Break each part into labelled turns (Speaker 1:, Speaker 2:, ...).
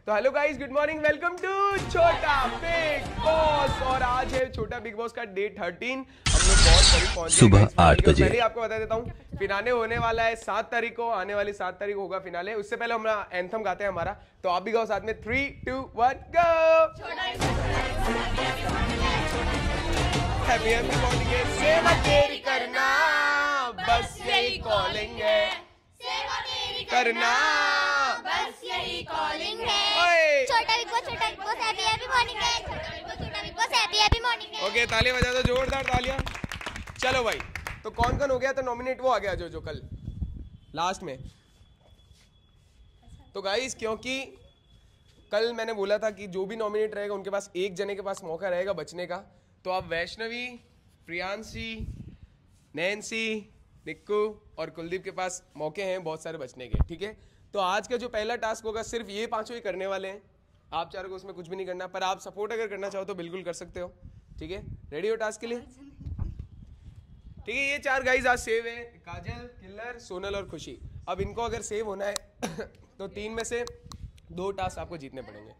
Speaker 1: तो hello guys, good morning, welcome to Chhota Big Boss. और आज है छोटा बिग बॉस का डे 13। हम लोग बहुत करीब पहुंच गए
Speaker 2: सुबह 8 बजे।
Speaker 1: पहले आपको बता देता हूँ, फिनाले होने वाला है 7 तारीख को, आने वाली 7 तारीख होगा फिनाले। उससे पहले हम एंथम गाते हैं हमारा, तो आप भी गाओ साथ में। 3, 2, 1 गो। हैप्पी हैप्पी मॉर्निंग है, सेवा तेरी करना, बस यही कॉलिंग है,
Speaker 3: सेवा तेरी
Speaker 1: करना
Speaker 3: बस यही कॉलिंग है।
Speaker 1: ओए।
Speaker 3: छोटा Big boss happy happy morning है। छोटा Big boss happy happy morning है।
Speaker 1: ओके, ताली बजा दो, जोरदार तालियां। चलो भाई, तो कौन कौन हो गया? तो नॉमिनेट वो आ गया जो कल लास्ट में। तो गाइस, क्योंकि कल मैंने बोला था कि जो भी नॉमिनेट रहेगा उनके पास एक जने के पास मौका रहेगा बचने का। तो अब वैष्णवी, प्रियांशी, नैन्सी, निक्कू और कुलदीप के पास मौके हैं बहुत सारे बचने के, ठीक है। तो आज का जो पहला टास्क होगा सिर्फ ये पांचों ही करने वाले हैं। आप चारों को उसमें कुछ भी नहीं करना, पर आप सपोर्ट अगर करना चाहो तो बिल्कुल कर सकते हो, ठीक है। रेडी हो टास्क के लिए? ठीक है, ये 4 गाइज आज सेव है, काजल, किल्लर, सोनल और खुशी। अब इनको अगर सेव होना है तो 3 में से 2 टास्क आपको जीतने पड़ेंगे।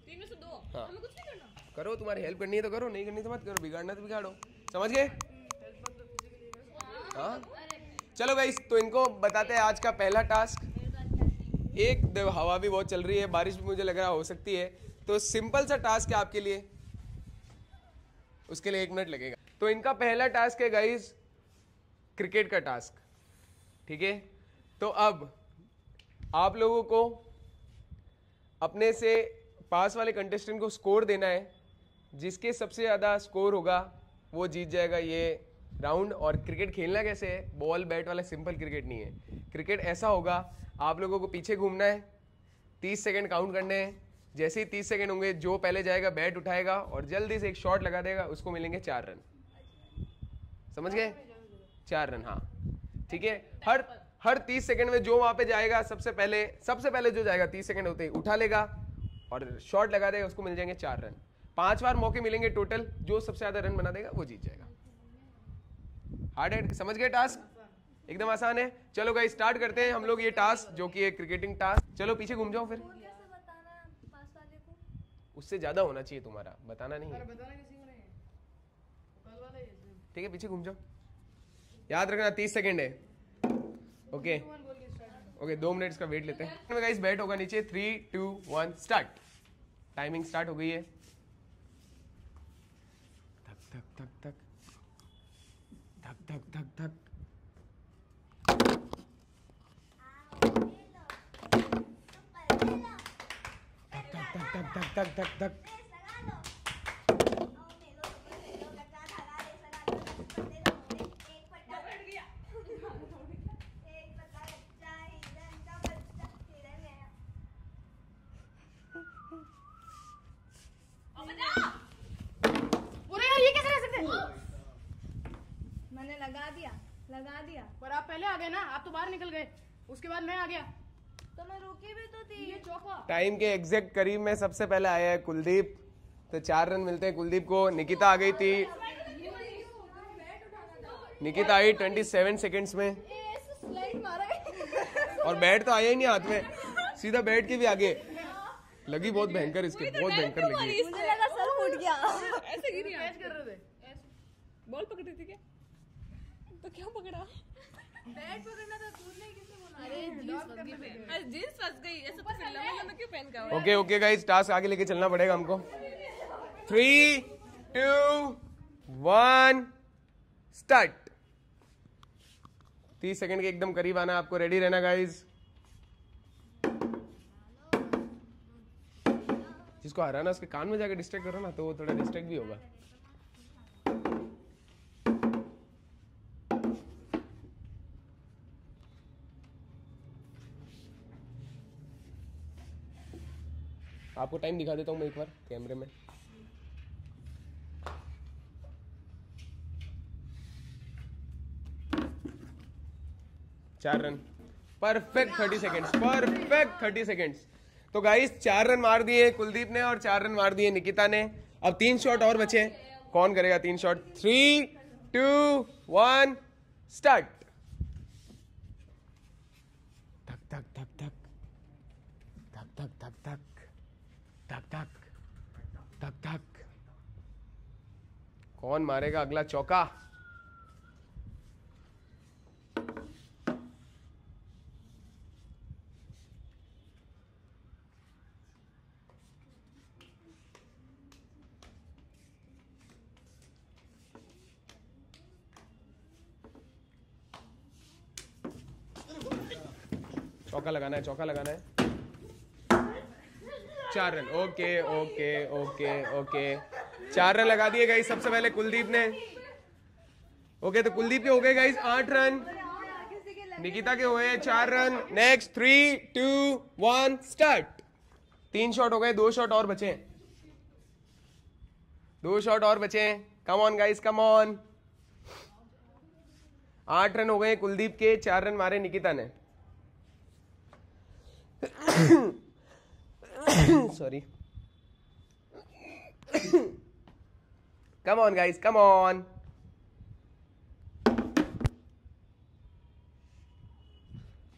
Speaker 4: 3 में से 2?
Speaker 1: हाँ।
Speaker 4: हमें कुछ नहीं करना।
Speaker 1: करो, तुम्हारी हेल्प करनी है तो करो, नहीं करनी तो मत करो, बिगाड़ना तो बिगाड़ो, समझ गए? हाँ, चलो गाइस, तो इनको बताते हैं आज का पहला टास्क। एक हवा भी बहुत चल रही है, बारिश भी मुझे लग रहा हो सकती है, तो सिंपल सा टास्क है आपके लिए, उसके लिए 1 मिनट लगेगा। तो इनका पहला टास्क है गाइस क्रिकेट का टास्क, ठीक है। तो अब आप लोगों को अपने से पास वाले कंटेस्टेंट को स्कोर देना है, जिसके सबसे ज़्यादा स्कोर होगा वो जीत जाएगा ये राउंड। और क्रिकेट खेलना कैसे है? बॉल बैट वाला सिंपल क्रिकेट नहीं है। क्रिकेट ऐसा होगा, आप लोगों को पीछे घूमना है, 30 सेकंड काउंट करने हैं। जैसे ही 30 सेकंड होंगे, जो पहले जाएगा बैट उठाएगा और जल्दी से एक शॉट लगा देगा, उसको मिलेंगे 4 रन। समझ गए? 4 रन, हाँ, ठीक है। हर 30 सेकंड में जो वहां पे जाएगा सबसे पहले जो जाएगा 30 सेकंड होते ही उठा लेगा और शॉट लगा देगा, उसको मिल जाएंगे 4 रन। 5 बार मौके मिलेंगे टोटल, जो सबसे ज्यादा रन बना देगा वो जीत जाएगा। हार्ड है, समझ गए? टास्क एकदम आसान है। चलो गाइस, स्टार्ट करते हैं हम लोग ये टास्क, जो कि है क्रिकेटिंग टास्क। चलो पीछे घूम जाओ, फिर उससे ज्यादा होना चाहिए तुम्हारा, बताना नहीं है, ठीक है। पीछे घूम जाओ, याद रखना 30 सेकंड है। ओके ओके, 2 मिनट्स का वेट लेते हैं। गाइस, बैट होगा नीचे। 3, 2, 1 स्टार्ट। टाइमिंग स्टार्ट हो गई है। धक धक धक धक धक धक धक धक। धक धक धक धक धक।
Speaker 4: मैंने लगा दिया पर आप पहले आ गए ना, आप तो बाहर निकल गए, उसके बाद मैं आ गया तो मैं रुकी भी तो थी। ये चौका
Speaker 1: टाइम के एग्जैक्ट करीब में सबसे पहले आया है कुलदीप, तो 4 रन मिलते हैं कुलदीप को। निकिता आ गई थी, निकिता आई 27 सेकंड्स में, और बैट तो आया ही नहीं हाथ में, सीधा बैट के भी आगे लगी। बहुत भयंकर, इसके बहुत भयंकर लगी।
Speaker 3: मुझे लगा सर फूट गया।
Speaker 4: ऐसे गिरी, कैच कर रहे थे, बॉल पकड़ी थी क्या? तो क्या पकड़ा? बैट पकड़ना था, कूदने किसने बोला? अरे जींस फंस गई, ऐसा तो लंबा क्यों पहन का?
Speaker 1: ओके ओके गाइस, टास्क आगे लेके चलना पड़ेगा हमको। 3, 2, 1 स्टार्ट। 30 सेकंड के एकदम करीब आना, आपको रेडी रहना गाइस। जिसको हराना उसके कान में जाकर डिस्ट्रैक्ट करो ना, तो वो थोड़ा डिस्ट्रैक्ट भी होगा। आपको टाइम दिखा देता हूँ मैं एक बार कैमरे में। चार run, perfect 30 seconds, perfect 30 seconds. तो गाइस 4 रन मार दिए कुलदीप ने और 4 रन मार दिए निकिता ने। अब 3 शॉट और बचे, कौन करेगा 3 शॉट? 3, 2, 1 स्टार्ट। धक धक धक धक धक धक धक धक धक धक धक धक। कौन मारेगा अगला चौका? चौका लगाना है, चौका लगाना है। 4 run. Okay okay okay okay 4 run लगा दिए गाइस सबसे पहले कुलदीप ने। ओके तो कुलदीप के हो गए गाइस 8 रन, निकिता के हुए 4 रन। Next 3 2 1 start. 3 शॉट हो गए, 2 शॉट और बचे, 2 शॉट और बचे। कम on guys come on. 8 run हो गए कुलदीप के, 4 रन मारे निकिता ने। Sorry. Come on guys, come on.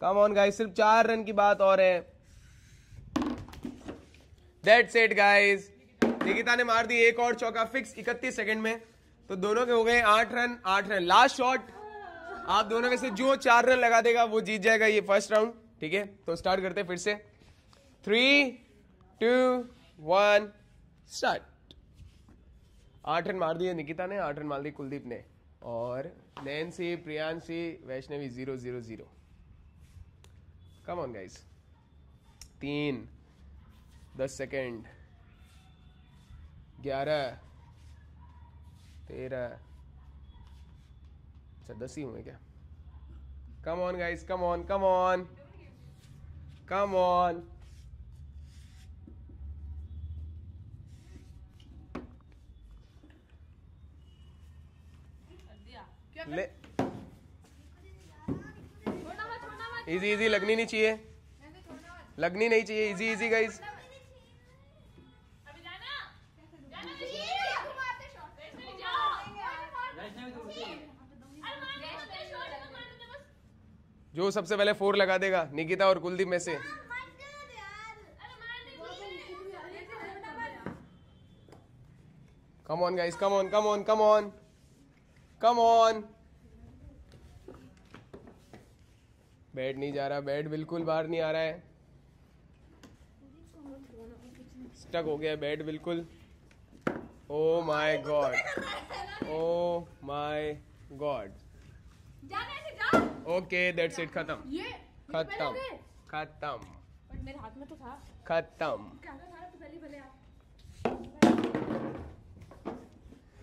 Speaker 1: Come on guys, सिर्फ 4 रन की बात और है। That's it guys. निकिता ने मार दी एक और चौका फिक्स 31 सेकंड में, तो दोनों के हो गए 8 रन 8 रन। लास्ट शॉट आप दोनों में से जो 4 रन लगा देगा वो जीत जाएगा ये फर्स्ट राउंड। ठीक है तो स्टार्ट करते हैं फिर से। 3 2 1 स्टार्ट। 8 रन मार दिए निकिता ने, 8 रन मार दिए कुलदीप ने, और Nancy Priyanshi Vaishnavi 0 0 0। Come on guys. 3 10 second 11 13 अच्छा 10 ही हुए क्या? कम on guys come on come on come on. ले इजी इजी लगनी नहीं चाहिए, लगनी नहीं चाहिए। Easy easy guys. जो सबसे पहले 4 लगा देगा निकिता और कुलदीप में से। कम on guys come on come on come on come on. Bat नहीं जा रहा, बैट बिल्कुल बाहर नहीं आ रहा है, स्टक हो गया बैट बिल्कुल। Oh my God, oh my God. Okay that's it, खत्म खत्म खत्म
Speaker 4: मेरे हाथ में तो था,
Speaker 1: खत्म।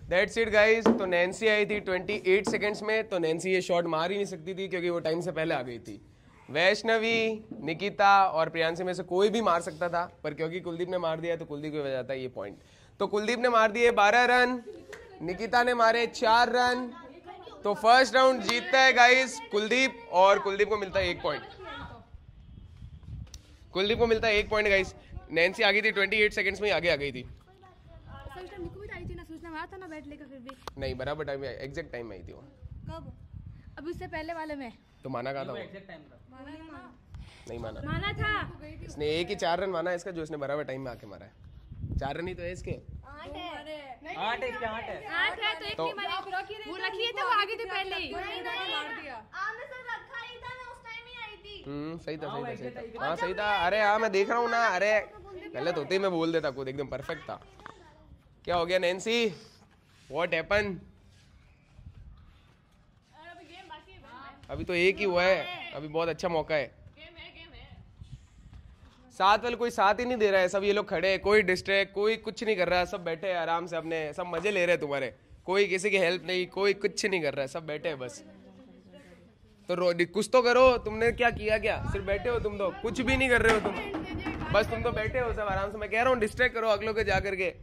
Speaker 1: That's it guys. तो नैन्सी आई थी 28 सेकंड्स में, तो नैन्सी ये शॉट मार ही नहीं सकती थी क्योंकि वो टाइम से पहले आ गई थी। वैष्णवी, निकिता और प्रियांशी में से कोई भी मार सकता था, पर क्योंकि कुलदीप ने मार दिया तो कुलदीप को बजाता है ये पॉइंट। तो कुलदीप ने मार दिए 12 रन, निकिता ने मारे 4 रन। तो फर्स्ट राउंड जीतता है गाइस कुलदीप, और कुलदीप को मिलता है 1 पॉइंट। कुलदीप को मिलता है 1 पॉइंट गाइस। नैन्सी आ गई थी 28 सेकंड्स में, आगे आ गई थी।
Speaker 4: था ना बैट लेकर, फिर भी
Speaker 1: नहीं बराबर टाइम में, एग्जैक्ट टाइम में आई थी वो।
Speaker 4: कब? अभी उससे पहले वाले में
Speaker 1: तो माना कहा था वो? नहीं माना,
Speaker 4: माना था
Speaker 1: इसने एक ही 4 रन माना है इसका, जो इसने बराबर टाइम में आके मारा है। 4 रन ही तो है इसके।
Speaker 4: 8 है तो एक
Speaker 1: तो-
Speaker 4: नहीं मारे, वो रखी है तो वो आगे थे पहले ही।
Speaker 1: सही था सही था सही था। हाँ सही था। अरे हाँ मैं देख रहा हूँ ना, अरे गलत होते ही मैं बोल देता, खुद एकदम परफेक्ट था। क्या हो गया नैन्सी? What happen? अभी तो एक ही हुआ है, अभी बहुत अच्छा मौका है। साथ वाले कोई साथ ही नहीं दे रहा है, सब ये लोग खड़े हैं, कोई डिस्ट्रैक्ट, कोई कुछ नहीं कर रहा है, सब बैठे हैं आराम से अपने, सब मजे ले रहे हैं तुम्हारे। कोई किसी की हेल्प नहीं, कोई कुछ नहीं कर रहा है, सब बैठे हैं बस। तो कुछ तो करो, तुमने क्या किया? क्या सिर्फ बैठे हो तुम? तो कुछ भी नहीं कर रहे हो तुम, बस तुम तो बैठे हो सब आराम से। मैं कह रहा हूँ डिस्ट्रैक्ट करो अगलों के जा करके।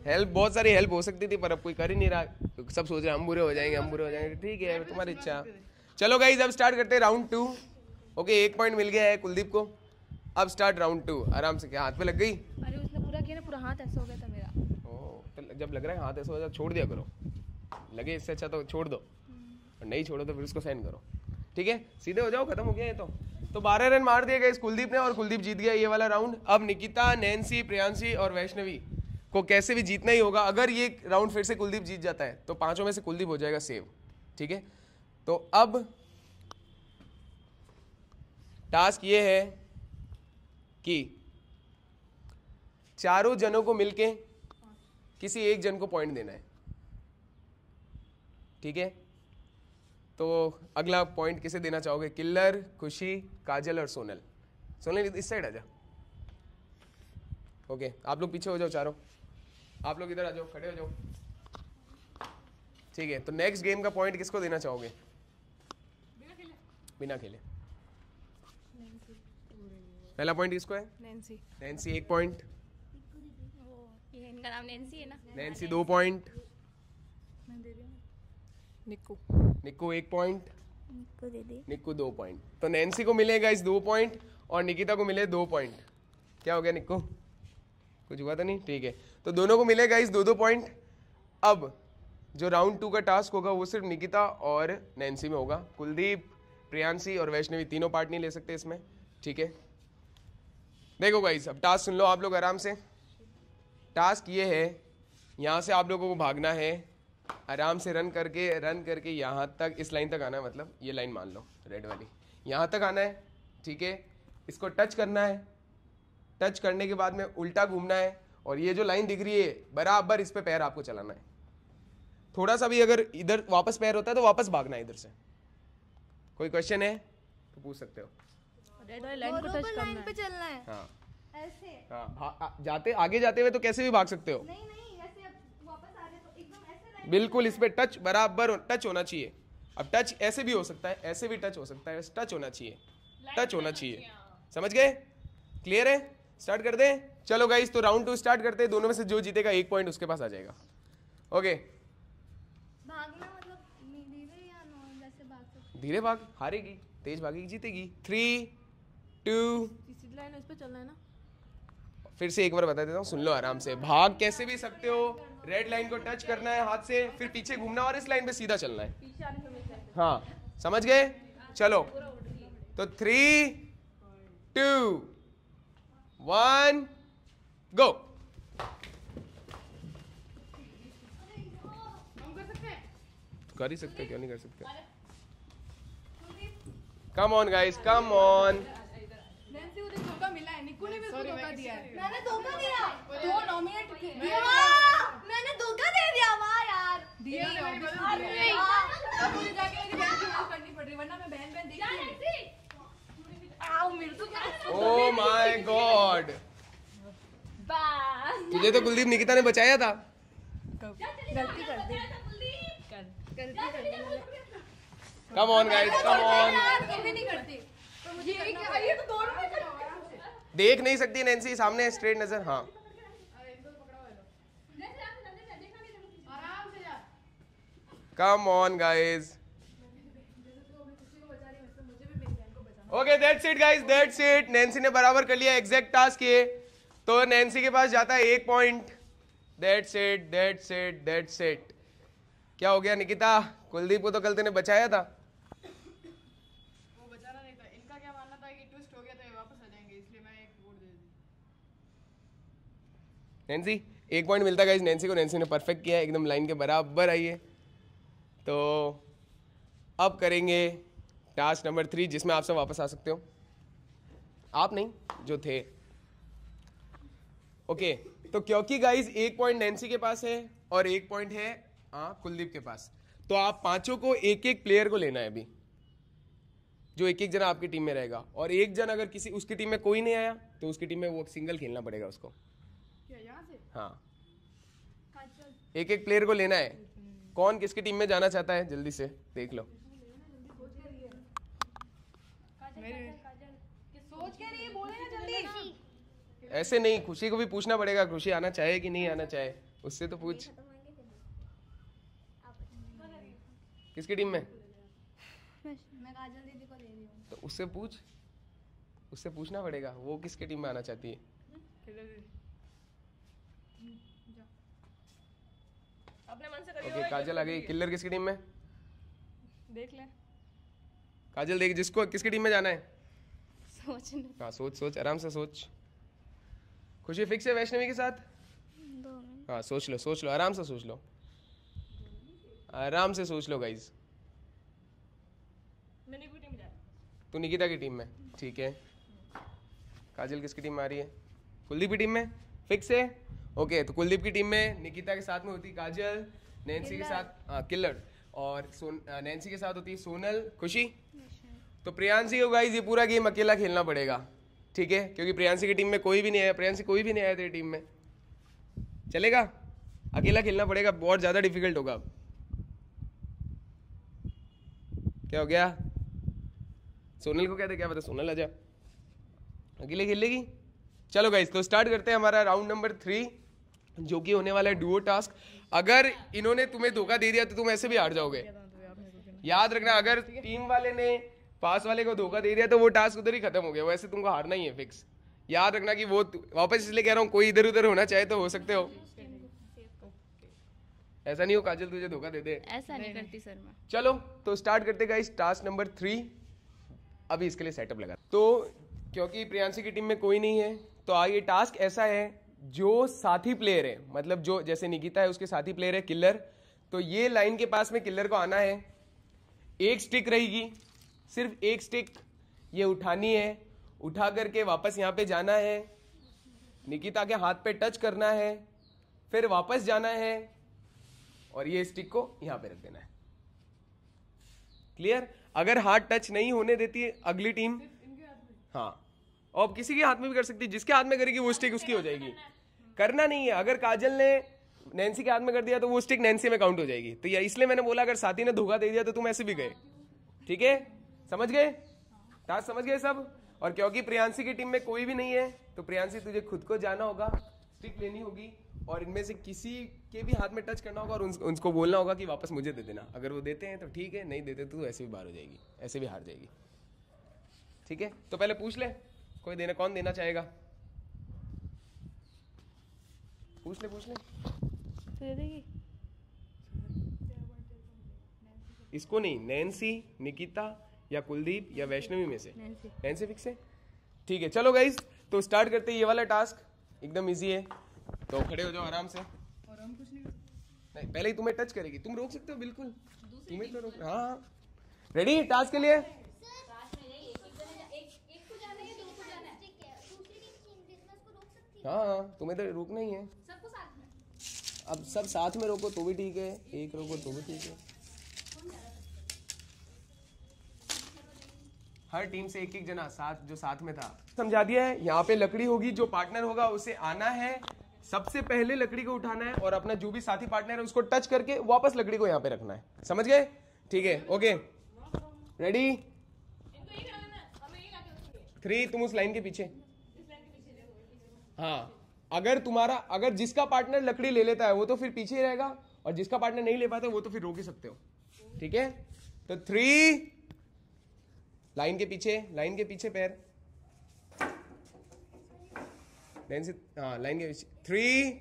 Speaker 1: हेल्प, बहुत सारी हेल्प हो सकती थी पर अब कोई कर ही नहीं रहा, सब सोच रहे हम बुरे हो जाएंगे, हम बुरे हो जाएंगे। ठीक है तुम्हारी इच्छा। चलो गाइस अब स्टार्ट करते हैं राउंड 2। ओके 1 पॉइंट मिल गया है कुलदीप को। अब स्टार्ट राउंड 2। आराम से। क्या हाथ पे लग गई?
Speaker 4: अरे उसने पूरा किया ना, पूरा हाथ ऐसा हो गया था मेरा।
Speaker 1: तो जब लग रहा है हाथ ऐसा हो जाए छोड़ दिया करो, लगे इससे अच्छा तो छोड़ दो, और नहीं छोड़ो तो फिर उसको सेंड करो। ठीक है सीधे हो जाओ, खत्म हो गया ये तो। तो 12 रन मार दिए गए कुलदीप ने और कुलदीप जीत गया ये वाला राउंड। अब निकिता, नैन्सी, प्रियांशी और वैष्णवी को कैसे भी जीतना ही होगा। अगर ये राउंड फिर से कुलदीप जीत जाता है तो 5 में से कुलदीप हो जाएगा सेव, ठीक है। तो अब टास्क ये है कि चारों जनों को मिलके किसी एक जन को पॉइंट देना है, ठीक है। तो अगला पॉइंट किसे देना चाहोगे? किल्लर, खुशी, काजल और सोनल। सोनल इस साइड आ जा। ओके, आप लोग पीछे हो जाओ चारों, आप लोग इधर आ जाओ, खड़े हो जाओ, ठीक है। तो नेक्स्ट गेम का पॉइंट किसको देना चाहोगे? बिना खेले। पहला पॉइंट किसको है?
Speaker 4: नैन्सी।
Speaker 1: Nancy 1 point.
Speaker 3: ये इनका नाम नैन्सी है ना?
Speaker 1: Nancy 2 point.
Speaker 4: Nikku.
Speaker 3: Nikku
Speaker 1: 1 point.
Speaker 3: दे दे।
Speaker 1: निक्कू 2 पॉइंट। तो नैन्सी को मिलेगा इस 2 पॉइंट और निकिता को मिले 2 पॉइंट। क्या हो गया निक्कू? कुछ हुआ था नहीं, ठीक है। तो दोनों को मिलेगा इस 2-2 पॉइंट। अब जो राउंड 2 का टास्क होगा वो सिर्फ निकिता और नैन्सी में होगा। कुलदीप, प्रियांशी और वैष्णवी तीनों पार्ट नहीं ले सकते इसमें, ठीक है। देखो गाइस, अब टास्क सुन लो आप लोग आराम से। टास्क ये है, यहाँ से आप लोगों को भागना है, आराम से रन करके यहाँ तक, इस लाइन तक आना है, मतलब ये लाइन मान लो रेड वाली, यहाँ तक आना है, ठीक है। इसको टच करना है, टच करने के बाद में उल्टा घूमना है और ये जो लाइन दिख रही है बराबर इस पे पैर आपको चलाना है। थोड़ा सा भी अगर इधर वापस पैर होता है तो वापस भागना है इधर से। कोई क्वेश्चन है तो पूछ सकते हो।
Speaker 4: रेड वाली लाइन को टच करना
Speaker 3: पे चलना है।
Speaker 1: हाँ
Speaker 3: ऐसे।
Speaker 1: हाँ, जाते आगे जाते हुए तो कैसे भी भाग सकते हो।
Speaker 3: नहीं नहीं, ऐसे अब वापस आ जाए तो एकदम ऐसे लाइन।
Speaker 1: बिल्कुल इस पे टच बराबर टच होना चाहिए। अब टच ऐसे भी हो सकता है, ऐसे भी टच हो सकता है, टच होना चाहिए, टच होना चाहिए। समझ गए? क्लियर है? स्टार्ट कर दें? चलो गाइस, तो राउंड 2 स्टार्ट करते हैं। दोनों में से जो जीतेगा 1 पॉइंट उसके पास आ जाएगा। ओके,
Speaker 3: भागना मतलब धीरे या नॉर्मल जैसे भाग सकते?
Speaker 1: धीरे भाग, हारेगी, तेज भागेगी जीतेगी। 3, 2,
Speaker 4: सीधी लाइन इस पे चलना है ना।
Speaker 1: फिर से एक बार बता देता हूँ, सुन लो आराम से। भाग कैसे भी सकते हो, रेड लाइन को टच करना है हाथ से, फिर पीछे घूमना और इस लाइन पे सीधा चलना है।
Speaker 4: पीछे आने से मिलता है।
Speaker 1: हाँ, समझ गए? चलो, तो 3, 2, 1 गो। कर ही सकते, क्यों नहीं कर सकते? कम on guys, come on.
Speaker 4: Nancy को धोखा मिला है, निक्कू ने भी उसको धोखा दिया है।
Speaker 3: मैंने धोखा दिया।
Speaker 4: तो नॉमिनेट थे।
Speaker 3: मैंने धोखा दे दिया। वाह यार।
Speaker 4: दिया है
Speaker 3: अरे
Speaker 4: अब मुझे जाके मेरी बहन की हेल्प करनी पड़ रही है, वरना मैं बहन देखती आओ मेरे तो।
Speaker 1: ओह माय गॉड, तुझे तो कुलदीप निकिता ने बचाया था।
Speaker 4: गलती कर दी। गलती कर दी।
Speaker 1: Come on guys, come on.
Speaker 4: कभी नहीं करती। तो मुझे ये तो दोनों में करती है।
Speaker 1: देख नहीं सकती नैन्सी, सामने स्ट्रेट नजर। हाँ,
Speaker 4: आराम से जा।
Speaker 1: कम on guys. Okay, that's it guys, that's it. Nancy ने बराबर कर लिया एग्जैक्ट टास्क ये, तो नैन्सी के पास जाता है 1 point. That's it, that's it, that's it. क्या हो गया निकिता? कुलदीप को तो कल तूने बचाया था।
Speaker 4: वो बचाना नहीं था, इनका क्या मानना था कि ट्विस्ट हो गया तो ये वापस आ जाएंगे, इसलिए मैं एक वोट दे दी।
Speaker 1: नैन्सी 1 पॉइंट मिलता गाइस नैन्सी को। नैन्सी ने परफेक्ट किया, एकदम लाइन के बराबर आई है। तो अब करेंगे टास्क नंबर 3, जिसमें आप सब वापस आ सकते हो। आप नहीं, जो थे। ओके, तो क्योंकि गाइस 1 पॉइंट नैन्सी के पास है और 1 पॉइंट है कुलदीप के पास, तो आप पांचों को एक एक प्लेयर को लेना है अभी, जो एक एक जना आपकी टीम में रहेगा। और एक जन अगर किसी उसकी टीम में कोई नहीं आया तो उसकी टीम में वो सिंगल खेलना पड़ेगा उसको।
Speaker 4: क्या यहाँ से?
Speaker 1: हाँ, एक एक प्लेयर को लेना है। कौन किसकी टीम में जाना चाहता है जल्दी से देख लो।
Speaker 4: सोच के नहीं बोले ना जल्दी।
Speaker 1: ऐसे नहीं, खुशी को भी पूछना पड़ेगा, खुशी आना चाहे कि नहीं आना चाहे, उससे तो पूछ। किसकी टीम में?
Speaker 3: मैं काजल दीदी को ले रही हूँ।
Speaker 1: तो उससे पूछ, उससे पूछना पड़ेगा वो किसकी टीम में आना चाहती है।
Speaker 4: अपने मन से करिए।
Speaker 1: ओके, काजल आ गई। किल्लर किसकी टीम में?
Speaker 4: देख ले।
Speaker 1: काजल देख, जिसको किसकी टीम में जाना है।
Speaker 4: सोचने
Speaker 1: हाँ सोच सोच, आराम से सोच। खुशी फिक्स है वैष्णवी के साथ?
Speaker 3: 2 मिनट।
Speaker 1: हाँ सोच लो, आराम से सोच लो, आराम से सोच लो गाइज।
Speaker 4: मैंने कोई टीम जा
Speaker 1: तू निकिता की टीम में, ठीक है। काजल किसकी टीम में आ रही है? कुलदीप की टीम में, फिक्स है। ओके, तो कुलदीप की टीम में निकिता के साथ में होती काजल, नैन्सी के साथ किल्लर, और नैन्सी के साथ होती है सोनल, खुशी। तो प्रियांशी को गाइज ये पूरा गेम अकेला खेलना पड़ेगा, ठीक है, क्योंकि प्रियांशी की टीम में कोई भी नहीं आया, प्रियांशी कोई भी नहीं आया तेरी टीम में, चलेगा? अकेला खेलना पड़ेगा, बहुत ज्यादा डिफिकल्ट होगा। क्या हो गया? सोनल को कहते, क्या पता सोनल आ जा, अकेले खेल लेगी। चलो गाइस, तो स्टार्ट करते हैं हमारा राउंड नंबर 3, जो कि होने वाला है डुओ टास्क। अगर इन्होंने तुम्हें धोखा दे दिया तो तुम ऐसे भी हार जाओगे, याद रखना। अगर टीम वाले ने पास वाले को धोखा दे दिया तो वो टास्क उधर ही खत्म हो गया, वैसे तुमको हारना ही है फिक्स। याद रखना कि वो वापस इसलिए कह रहा हूँ, कोई इधर उधर होना चाहे तो हो सकते हो, ऐसा नहीं हो काजल तुझे धोखा दे दे।
Speaker 4: ऐसा नहीं करती सर मैं।
Speaker 1: चलो तो स्टार्ट करते गाइस टास्क नंबर 3। अभी इसके लिए सेटअप लगा, तो क्योंकि प्रियांशी की टीम में कोई नहीं है, तो आगे टास्क ऐसा है, जो साथी प्लेयर है, मतलब जो जैसे निकिता है उसके साथी प्लेयर है किल्लर, तो ये लाइन के पास में किल्लर को आना है। एक स्टिक रहेगी, सिर्फ एक स्टिक ये उठानी है, उठा करके वापस यहाँ पे जाना है, निकिता के हाथ पे टच करना है, फिर वापस जाना है और ये स्टिक को यहाँ पे रख देना है। क्लियर? अगर हाथ टच नहीं होने देती है अगली टीम, हाँ, और किसी के हाथ में भी कर सकती है, जिसके हाथ में करेगी वो स्टिक उसकी हो जाएगी। करना नहीं है, अगर काजल ने नैन्सी के हाथ में कर दिया तो वो स्टिक नैन्सी में काउंट हो जाएगी। तो ये इसलिए मैंने बोला अगर साथी ने धोखा दे दिया तो तुम ऐसे भी गए, ठीक है? समझ गए? टास्क समझ गए सब? और क्योंकि प्रियांशी की टीम में कोई भी नहीं है, तो प्रियांशी तुझे खुद को जाना होगा, स्टिक लेनी होगी और इनमें से किसी के भी हाथ में टच करना होगा और उनको बोलना होगा कि वापस मुझे दे देना। अगर वो देते हैं तो ठीक है, नहीं देते तो ऐसे भी बाहर हो जाएगी, ऐसे भी हार जाएगी, ठीक है? तो पहले पूछ ले, कोई देना, कौन देना चाहेगा? पूछ ले
Speaker 4: दे देगी।
Speaker 1: इसको नहीं, नैन्सी, निकिता या कुलदीप या वैष्णवी में से नैन्सी फिक्स है, ठीक है। चलो गाइस, तो स्टार्ट करते हैं। ये वाला टास्क एकदम इजी है, तो खड़े हो जाओ आराम से। और हम कुछ नहीं, पहले ही तुम्हें टच करेगी, तुम रोक सकते हो बिल्कुल, तुम्हें तो रोक। हाँ, रेडी टास्क के लिए? हाँ, तुम्हें तो रोकना ही है, अब सब साथ में रोको तो भी ठीक है, एक रोको तो भी ठीक है। हर टीम से एक एक जना साथ, जो साथ में था, समझा दिया है। यहाँ पे लकड़ी होगी, जो पार्टनर होगा उसे आना है, सबसे पहले लकड़ी को उठाना है और अपना जो भी साथी पार्टनर है उसको टच करके वापस लकड़ी को यहाँ पे रखना है। समझ गए? ठीक है, ओके, रेडी? 3, तुम उस लाइन के पीछे। हाँ, अगर जिसका पार्टनर लकड़ी ले लेता है वो तो फिर पीछे ही रहेगा, और जिसका पार्टनर नहीं ले पाता वो तो फिर रोक ही सकते हो, ठीक है? तो 3, लाइन के पीछे पैर, लाइन के पीछे, 3,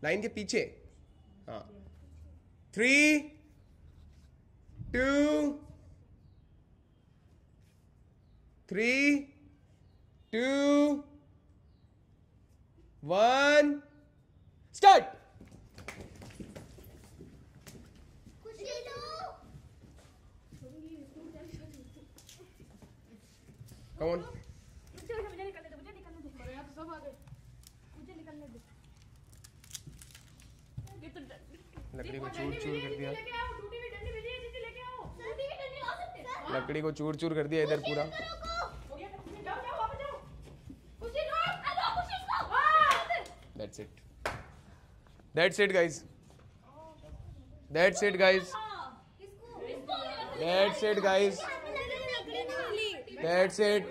Speaker 1: लाइन के पीछे, हाँ, 3, 2, 3, 2, 1, स्टार्ट। Come on. लकड़ी को चूर चूर कर दिया, लकड़ी को चूर चूर कर दिया इधर पूरा। That's it. That's it guys. That's it guys. That's it guys. That's it.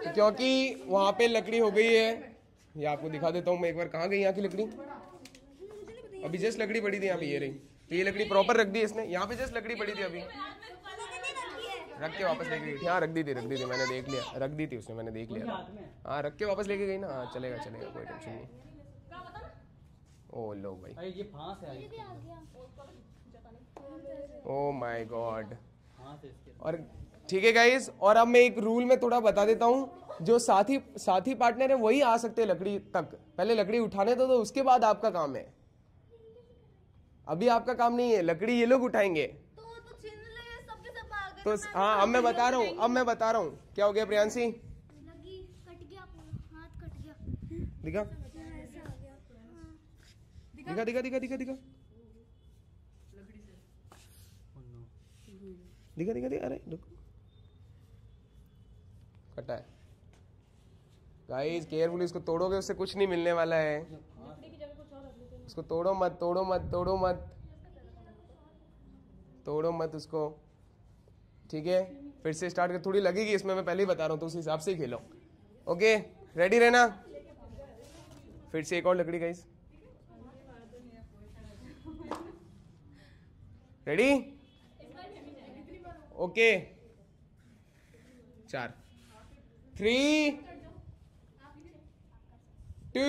Speaker 1: क्योंकि वहां पे लकड़ी हो गई है, ये आपको दिखा देता हूँ मैं एक बार। कहाँ गई यहाँ की लकड़ी? अभी जस्ट लकड़ी पड़ी थी यहाँ पे, ये रही। तो ये लकड़ी प्रॉपर रख दी इसने, यहाँ पे जस्ट लकड़ी पड़ी थी, अभी रख के वापस लेके गई। हाँ, रख दी थी, मैंने देख लिया, रख दी थी उसने, मैंने देख लिया। हाँ, रख के वापस लेके गई ना। हाँ, चलेगा, कोई टेंशन नहीं। ओ लो भाई,
Speaker 2: ये फांस है।
Speaker 1: Oh my God. और ठीक है गाइस, और अब मैं एक रूल में थोड़ा बता देता हूं, जो साथी पार्टनर है वही आ सकते हैं लकड़ी तक, पहले लकड़ी उठाने दो तो उसके बाद आपका काम है, अभी आपका काम नहीं है, लकड़ी ये लोग उठाएंगे।
Speaker 3: तो छीन ले सबके सब आ गए।
Speaker 1: तो हाँ, अब मैं बता रहा हूँ क्या हो गया प्रियांशी,
Speaker 3: लगी कट गया पूरा, हाथ कट गया।
Speaker 1: दिखा
Speaker 3: ऐसा आ गया।
Speaker 1: दिखा दिखा दिखा दिखा दिखा दिखा दिखा दिखा, अरे रुको, कटा है गाइस, केयरफुली इसको तोड़ोगे उससे कुछ नहीं मिलने वाला है, इसको तोड़ो मत तोड़ो मत तोड़ो मत तोड़ो मत उसको, ठीक है। फिर से स्टार्ट कर, थोड़ी लगेगी इसमें, मैं पहले ही बता रहा हूँ, तो उस हिसाब से ही खेलो। ओके, रेडी रहना। फिर से एक और लकड़ी गाइस, रेडी, ओके, 4 3 2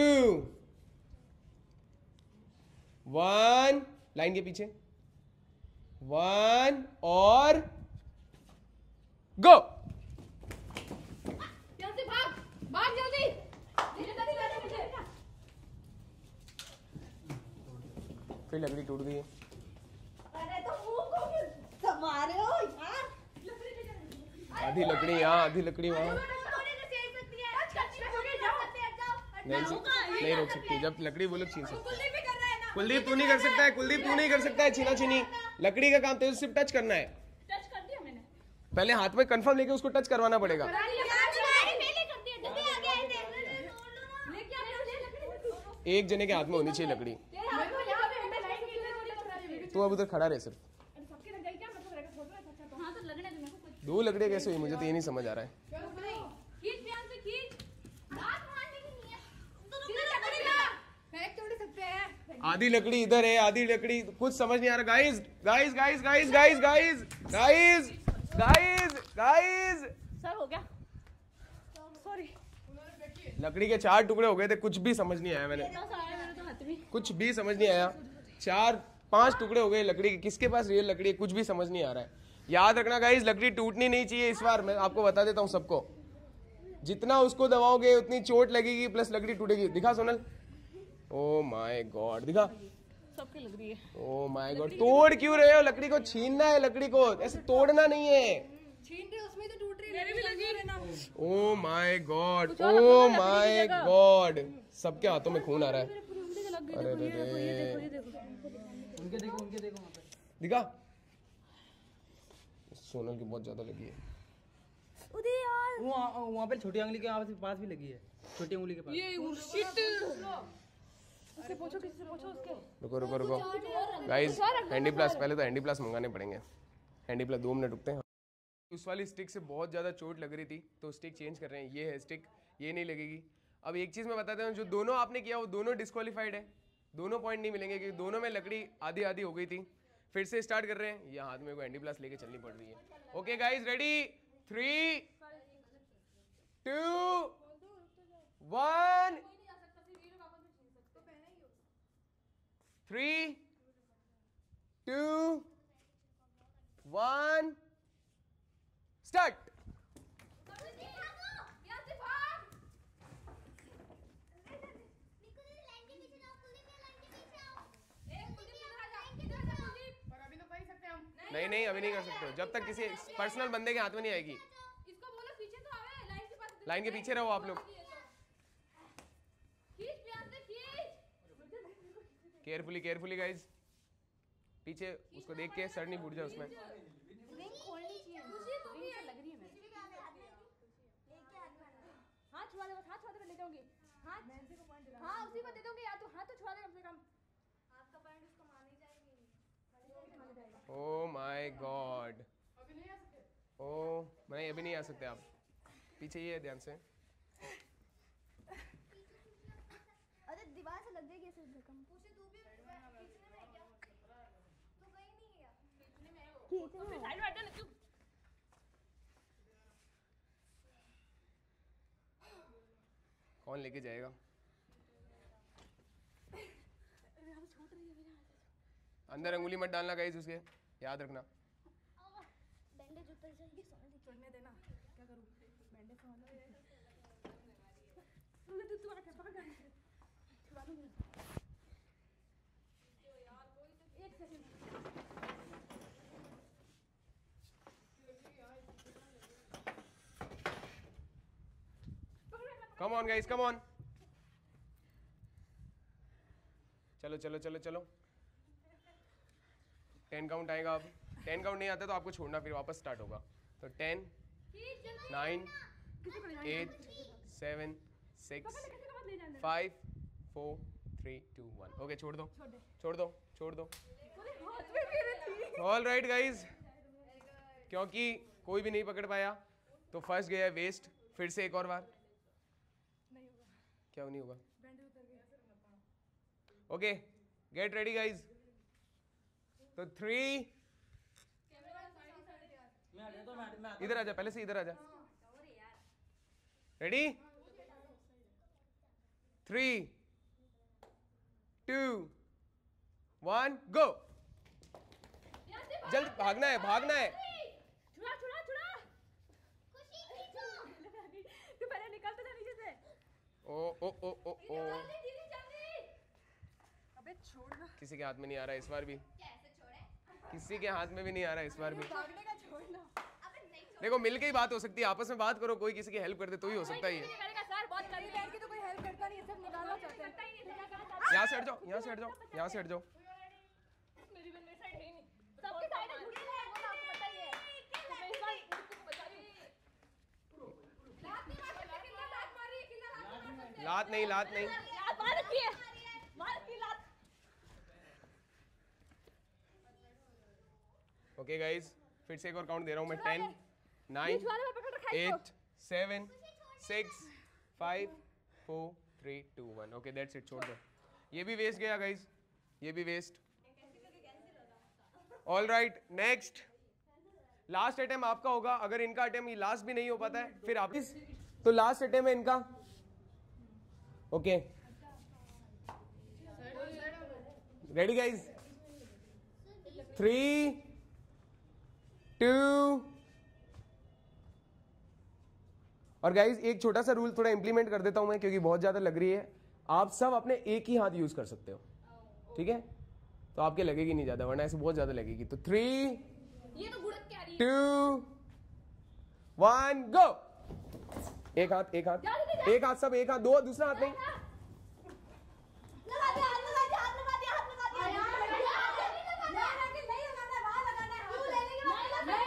Speaker 1: 1, लाइन के पीछे 1 और गो।
Speaker 4: जल्दी भाग, भाग जल्दी।
Speaker 1: फिर लकड़ी टूट गई है।
Speaker 2: अरे तो मुंह को क्यों संभाल रहे हो यार?
Speaker 1: आधी लकड़ी यहाँ, आधी लकड़ी वहाँ, नहीं रोक सकती, जब लकड़ी वो लोग छीन सकते हैं। कुलदीप तू नहीं कर सकता है, कुलदीप तू नहीं कर सकता है छीना छीनी, लकड़ी का काम तेरे सिर्फ टच करना है,
Speaker 4: टच कर दिया मैंने।
Speaker 1: पहले हाथ में कंफर्म लेके उसको टच करवाना पड़ेगा। एक जने के हाथ में होनी चाहिए लकड़ी, तू अब उधर खड़ा रहे सिर्फ। दो लकड़ियां कैसे हुई, मुझे तो ये नहीं समझ आ रहा है। आधी लकड़ी इधर है, आधी लकड़ी, कुछ समझ नहीं आ रहा guys guys guys guys guys guys guys guys guys.
Speaker 4: Sir हो गया, सॉरी।
Speaker 1: लकड़ी के 4 टुकड़े हो गए थे, कुछ भी समझ नहीं आया, मैंने
Speaker 4: मेरे तो हाथ में
Speaker 1: कुछ भी समझ नहीं आया, 4-5 टुकड़े हो गए लकड़ी के, किसके पास रियल लकड़ी है कुछ भी समझ नहीं आ रहा है। याद रखना गाइस, लकड़ी टूटनी नहीं चाहिए इस बार, मैं आपको बता देता हूँ सबको, जितना उसको दबाओगे उतनी चोट लगेगी प्लस लकड़ी टूटेगी। दिखा सोनल, ओ माय गॉड, दिखा,
Speaker 4: सबकी लग रही है।
Speaker 1: ओ माय गॉड, तोड़ क्यों रहे हो, लकड़ी को छीनना है, लकड़ी को ऐसे तोड़ना नहीं है।
Speaker 2: छीन रहे उसमें तो टूट रही
Speaker 4: मेरी भी लगी।
Speaker 1: Oh my God, oh my God, सबके हाथों में खून आ रहा है। अरे
Speaker 5: उनके देखो
Speaker 1: दिखा, सोनल की बहुत ज्यादा लगी है।
Speaker 5: वहाँ पे छोटी उंगली के पास भी लगी है, छोटी उंगली के पास।
Speaker 4: ये शिट, उससे पूछो, किसी से पूछो उसके।
Speaker 1: रुको रुको रुको गाइस, हैंडी प्लस, पहले तो हैंडी प्लस मंगाने पड़ेंगे, हैंडी प्लस 2 मिनट रुकते हैं। उस वाली स्टिक से बहुत ज़्यादा चोट लग रही थी तो स्टिक चेंज कर रहे हैं, ये है स्टिक, ये नहीं लगेगी। अब एक चीज़ मैं बताता हूँ, जो दोनों आपने किया वो दोनों डिस्क्वालीफाइड है, दोनों पॉइंट नहीं मिलेंगे क्योंकि दोनों में लकड़ी आधी आधी हो गई थी। फिर से स्टार्ट कर रहे हैं, यहाँ हाथ में को हैंडी प्लस लेके चलनी पड़ रही है। Okay guys, ready, 3 2 1 3 2 1 start. नहीं नहीं, अभी नहीं कर सकते हो, जब तक किसी पर्सनल बंदे के हाथ में नहीं आएगी।
Speaker 4: इसको बोलो पीछे तो आवे, लाइन के पास।
Speaker 1: लाइन के पीछे रहो आप लोग,
Speaker 4: खींच प्यार से खींच।
Speaker 1: केयरफुली केयरफुली गाइज, पीछे उसको देख के सर नहीं फूट जाए उसमें।
Speaker 4: खोलनी चाहिए, खुशी तू भी लग रही है। मैं हाथ छुआ दे, हाथ छुआ दे, ले जाऊंगी हाथ। हां उसी को दे दूंगी, या तो हाथ तो छुआ दे कम से कम। आपका पॉइंट उसको मारनी जाएगी।
Speaker 1: ओ माय गॉड, ओ नहीं अभी नहीं आ सकते आप, पीछे ये है, ध्यान से।
Speaker 3: अरे दीवार से लग जाएगी ऐसे धक्का। पूछे तू भी खींचने में है क्या? तू कहीं नहीं गया, खींचने में है वो। खींचने में
Speaker 4: साइड में हटो ना, क्यों?
Speaker 1: कौन लेके जाएगा? अंदर अंगुली मत डालना गाइस उसके, याद रखना।
Speaker 3: बैंडेज उतर जाए।
Speaker 4: छोड़ने देना, क्या करूँ? बैंडेज तू आके पकड़ कर छुड़ा दूँ एक second.
Speaker 1: Come on guys, come on. चलो चलो चलो चलो, 10 काउंट आएगा। अब 10 काउंट नहीं आता तो आपको छोड़ना, फिर वापस स्टार्ट होगा। तो 10 9 8 7 6 5 4 3 2 1। ओके, छोड़ दो छोड़ दो छोड़ दो। ऑल राइट गाइज, क्योंकि कोई भी नहीं पकड़ पाया तो फर्स्ट गया वेस्ट। फिर से एक और बार। क्या नहीं होगा? Okay, get ready guys. तो 3, इधर आ जा, पहले से इधर आ जा। रेडी? 3 2 1 गो। जल्द भागना है, भागना है।
Speaker 4: छुड़ा छुड़ा छुड़ा। तू पहले निकल तो जा नीचे से।
Speaker 1: ओ ओ ओ ओ ओ,
Speaker 4: अबे छोड़ना।
Speaker 1: किसी के हाथ में नहीं आ रहा है इस बार भी। किसी के हाथ में भी नहीं आ रहा है इस बार भी।
Speaker 4: भागने का छोड़ना।
Speaker 1: देखो, मिलके ही बात हो सकती है, आपस में बात करो, कोई किसी की हेल्प कर दे तो ही हो सकता है ये।
Speaker 4: सर बहुत कमी बैठ की तो कोई हेल्प करता नहीं, सब निकालना चाहते हैं।
Speaker 1: यहाँ से हट जाओ, यहाँ से हट जाओ, यहाँ से हट जाओ।
Speaker 4: मेरी बन मेरी साइड है ही नहीं। सबकी साइड है, झूठी है, वो आपको पता ही है। तो मैं इस बार उसको बचा रही हूँ। लात नहीं मार सकती, कितना लात मारी, कितना लात मार सकते हैं।
Speaker 1: लात नहीं, लात नहीं।
Speaker 4: लात मार रखी है, मार रखी लात।
Speaker 1: ओके गाइज, फिर से एक और काउंट दे रहा हूँ मैं। 10 9 8 7 6 5 4 3 2 1। ओके, दैट्स इट, छोड़ दो। ये भी वेस्ट गया गाइज, ये भी waste. All right, next last attempt आपका होगा। अगर इनका अटेम्प्ट लास्ट भी नहीं हो पाता है फिर आप तो लास्ट अटेम्प्ट है इनका। Okay, ready guys? 3 2। और गाइज एक छोटा सा रूल थोड़ा इंप्लीमेंट कर देता हूं मैं, क्योंकि बहुत ज्यादा लग रही है। आप सब अपने एक ही हाथ यूज कर सकते हो, ठीक है? तो आपके लगेगी नहीं ज्यादा, वरना ऐसे बहुत ज्यादा लगेगी। तो 3
Speaker 4: ये तो गुड़क क्या रही है?
Speaker 1: 2 1 गो। एक हाथ, एक हाथ, एक हाथ, सब एक हाथ, दो दूसरा हाथ नहीं।
Speaker 2: लगा दिया, हाथ लगा दिया, हाथ लगा दिया, हाथ लगा दिया। नहीं लगाना है, वहां लगाना है। तू लेने की बात कर। नहीं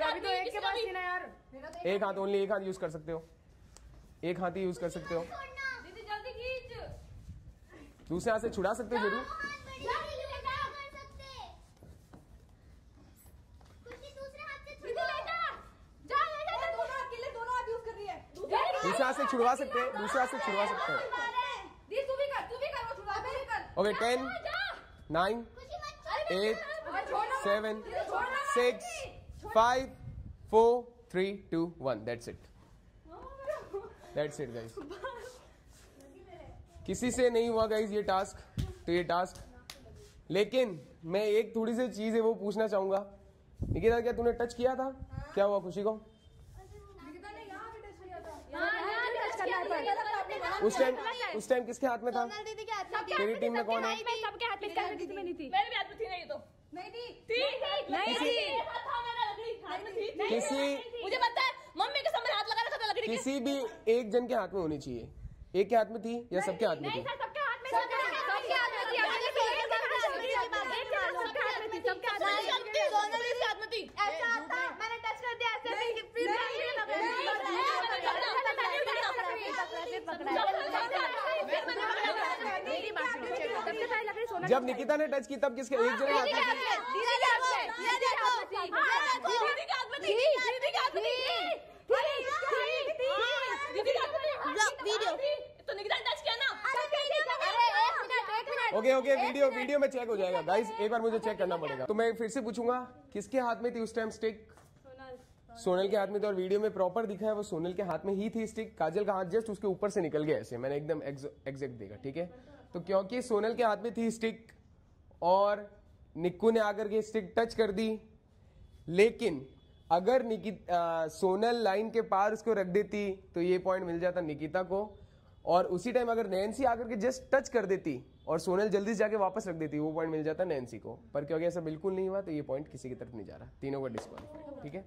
Speaker 4: अभी तो एक के बाद सीना यार।
Speaker 1: एक हाथ ओनली, एक हाथ यूज कर सकते हो, एक हाथ ही यूज कर सकते हो।
Speaker 4: दीदी जल्दी खींच।
Speaker 1: दूसरे हाथ से छुड़ा सकते हो जरूर। दूसरे हाथ से छुड़वा सकते हैं, दूसरे हाथ से छुड़वा सकते हैं।
Speaker 4: तू भी कर, वो छुड़ा भी कर।
Speaker 1: Okay, 10 9 8 7 6 5 4 3 2 1। That's it, that's it guys. किसी से नहीं हुआ गाइस ये टास्क, तो ये टास्क। लेकिन मैं एक थोड़ी सी चीज है वो पूछना चाहूंगा। निकिता, क्या तूने टच किया था? क्या हुआ खुशी को? उस टाइम किसके हाथ में था?
Speaker 2: दीदी के हाथ में।
Speaker 1: तेरी टीम में कौन है?
Speaker 4: सबके हाथ में, मेरे भी हाथ में थी ना ये तो। नहीं थी, नहीं थी। हाथ में थी।
Speaker 1: किसी
Speaker 4: मुझे पता है, मम्मी के सामने हाथ लगा रखा था लकड़ी के।
Speaker 1: किसी भी एक जन के हाथ में होनी चाहिए। एक के हाथ में थी या सबके हाथ में थी?
Speaker 4: सबके हाथ में, सबके हाथ में थी। सबके हाथ में थी, सबके हाथ में थी। दोनों के हाथ में थी।
Speaker 2: ऐसा आता, मैंने टच कर दिया ऐसे।
Speaker 1: जब निकिता ने टच की तब किसके? एक जन के हाथ में ओके ओके, वीडियो में चेक हो जाएगा गाइस, एक बार मुझे चेक करना पड़ेगा। तो मैं फिर से पूछूंगा, किसके हाथ में थी उस टाइम स्टिक? सोनल के हाथ में थी, और वीडियो में प्रॉपर दिखा है वो सोनल के हाथ में ही थी स्टिक। काजल का हाथ जस्ट उसके ऊपर से निकल गया ऐसे, मैंने एकदम एग्जैक्ट देखा, ठीक है? तो क्योंकि सोनल के हाथ में थी स्टिक और निक्कू ने आकर के स्टिक टच कर दी, लेकिन अगर सोनल लाइन के पार उसको रख देती तो ये पॉइंट मिल जाता निकिता को, और उसी टाइम अगर नैन्सी आकर के जस्ट टच कर देती और सोनल जल्दी से जाके वापस रख देती, वो पॉइंट मिल जाता नैन्सी को। पर क्योंकि ऐसा बिल्कुल नहीं हुआ तो ये पॉइंट किसी की तरफ नहीं जा रहा, तीनों को डिस्क्वालीफाइड। ठीक है,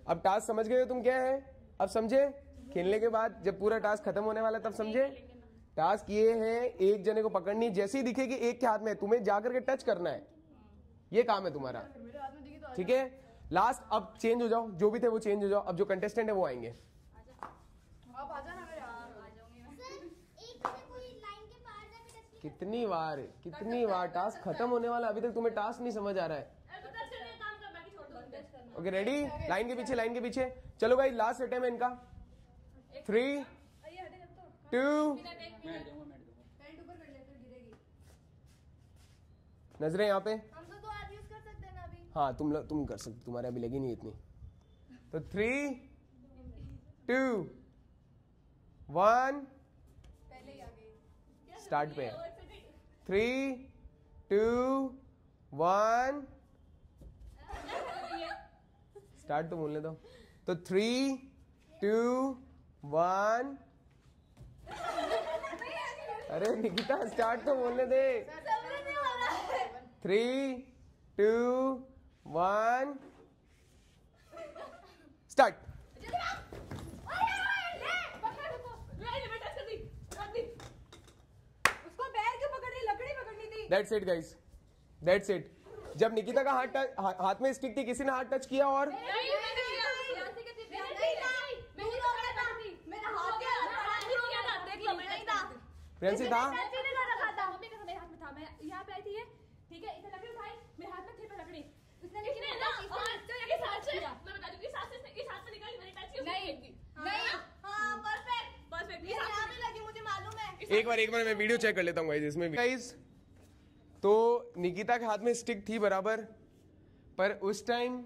Speaker 1: अब टास्क समझ गए हो तुम क्या है? अब समझे? खेलने के बाद जब पूरा टास्क खत्म होने वाला तब समझे? टास्क ये है, एक जने को पकड़नी, जैसे ही दिखे कि एक के हाथ में, तुम्हें जाकर के टच करना है, ये काम है तुम्हारा। ठीक है, लास्ट अब चेंज हो जाओ, जो भी थे वो चेंज हो जाओ, अब जो कंटेस्टेंट है वो आएंगे। कितनी बार टास्क खत्म होने वाला, अभी तक तुम्हें टास्क नहीं समझ आ रहा है? ओके रेडी, लाइन के पीछे चलो भाई, लास्ट अटेम्प्ट है इनका। 3 2 नजरें यहाँ पे।
Speaker 3: हम तो आज यूज कर सकते हैं ना अभी।
Speaker 1: हाँ तुम कर सकते, तुम्हारे अभी लगी नहीं इतनी। तो 3 2 1 स्टार्ट पे। 3 2 1 स्टार्ट तो बोलने दो। तो 3 2 1 अरे निकिता स्टार्ट तो बोलने दे। 3 2 1 स्टार्ट।
Speaker 4: उसको पैर क्यों पकड़ रही? लकड़ी पकड़नी थी।
Speaker 1: That's it guys, that's it। जब निकिता का हाथ में स्टिक थी, किसी ने हाथ टच किया और प्रियंसी था। एक बार मैं वीडियो चेक कर लेता हूँ इसमें गाइस। तो निकिता के हाथ में स्टिक थी बराबर, पर उस टाइम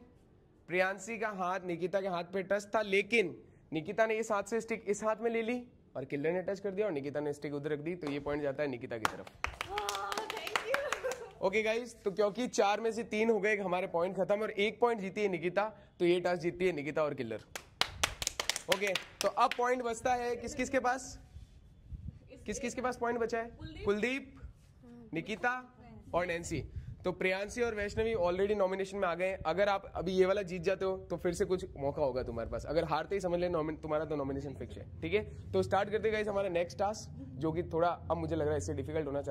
Speaker 1: प्रियांशी का हाथ निकिता के हाथ पे टच था, लेकिन निकिता ने इस हाथ से स्टिक इस हाथ में ले ली और किलर ने टच कर दिया और निकिता ने स्टिक उधर रख दी, तो ये पॉइंट जाता है निकिता की तरफ। ओके गाइस, तो क्योंकि 4 में से 3 हो गए, हमारे पॉइंट खत्म और 1 पॉइंट जीती है निकिता, तो ये टास्क जीती है निकिता और किलर। ओके, तो अब पॉइंट बचता है किस किस के पास? किस किस के पास पॉइंट बचा है? कुलदीप, निकिता और नैन्सी। तो प्रियांशी और वैष्णवी ऑलरेडी नॉमिनेशन में आ गए। अगर आप अभी ये वाला जीत जाते हो तो फिर से कुछ मौका होगा तुम्हारे पास, अगर हारते ही समझ ले तुम्हारा तो नॉमिनेशन फिक्स है। ठीक है, तो स्टार्ट करते गाइस हमारा नेक्स्ट टास्क, जो कि थोड़ा अब मुझे लग रहा है इससे डिफिकल्ट होना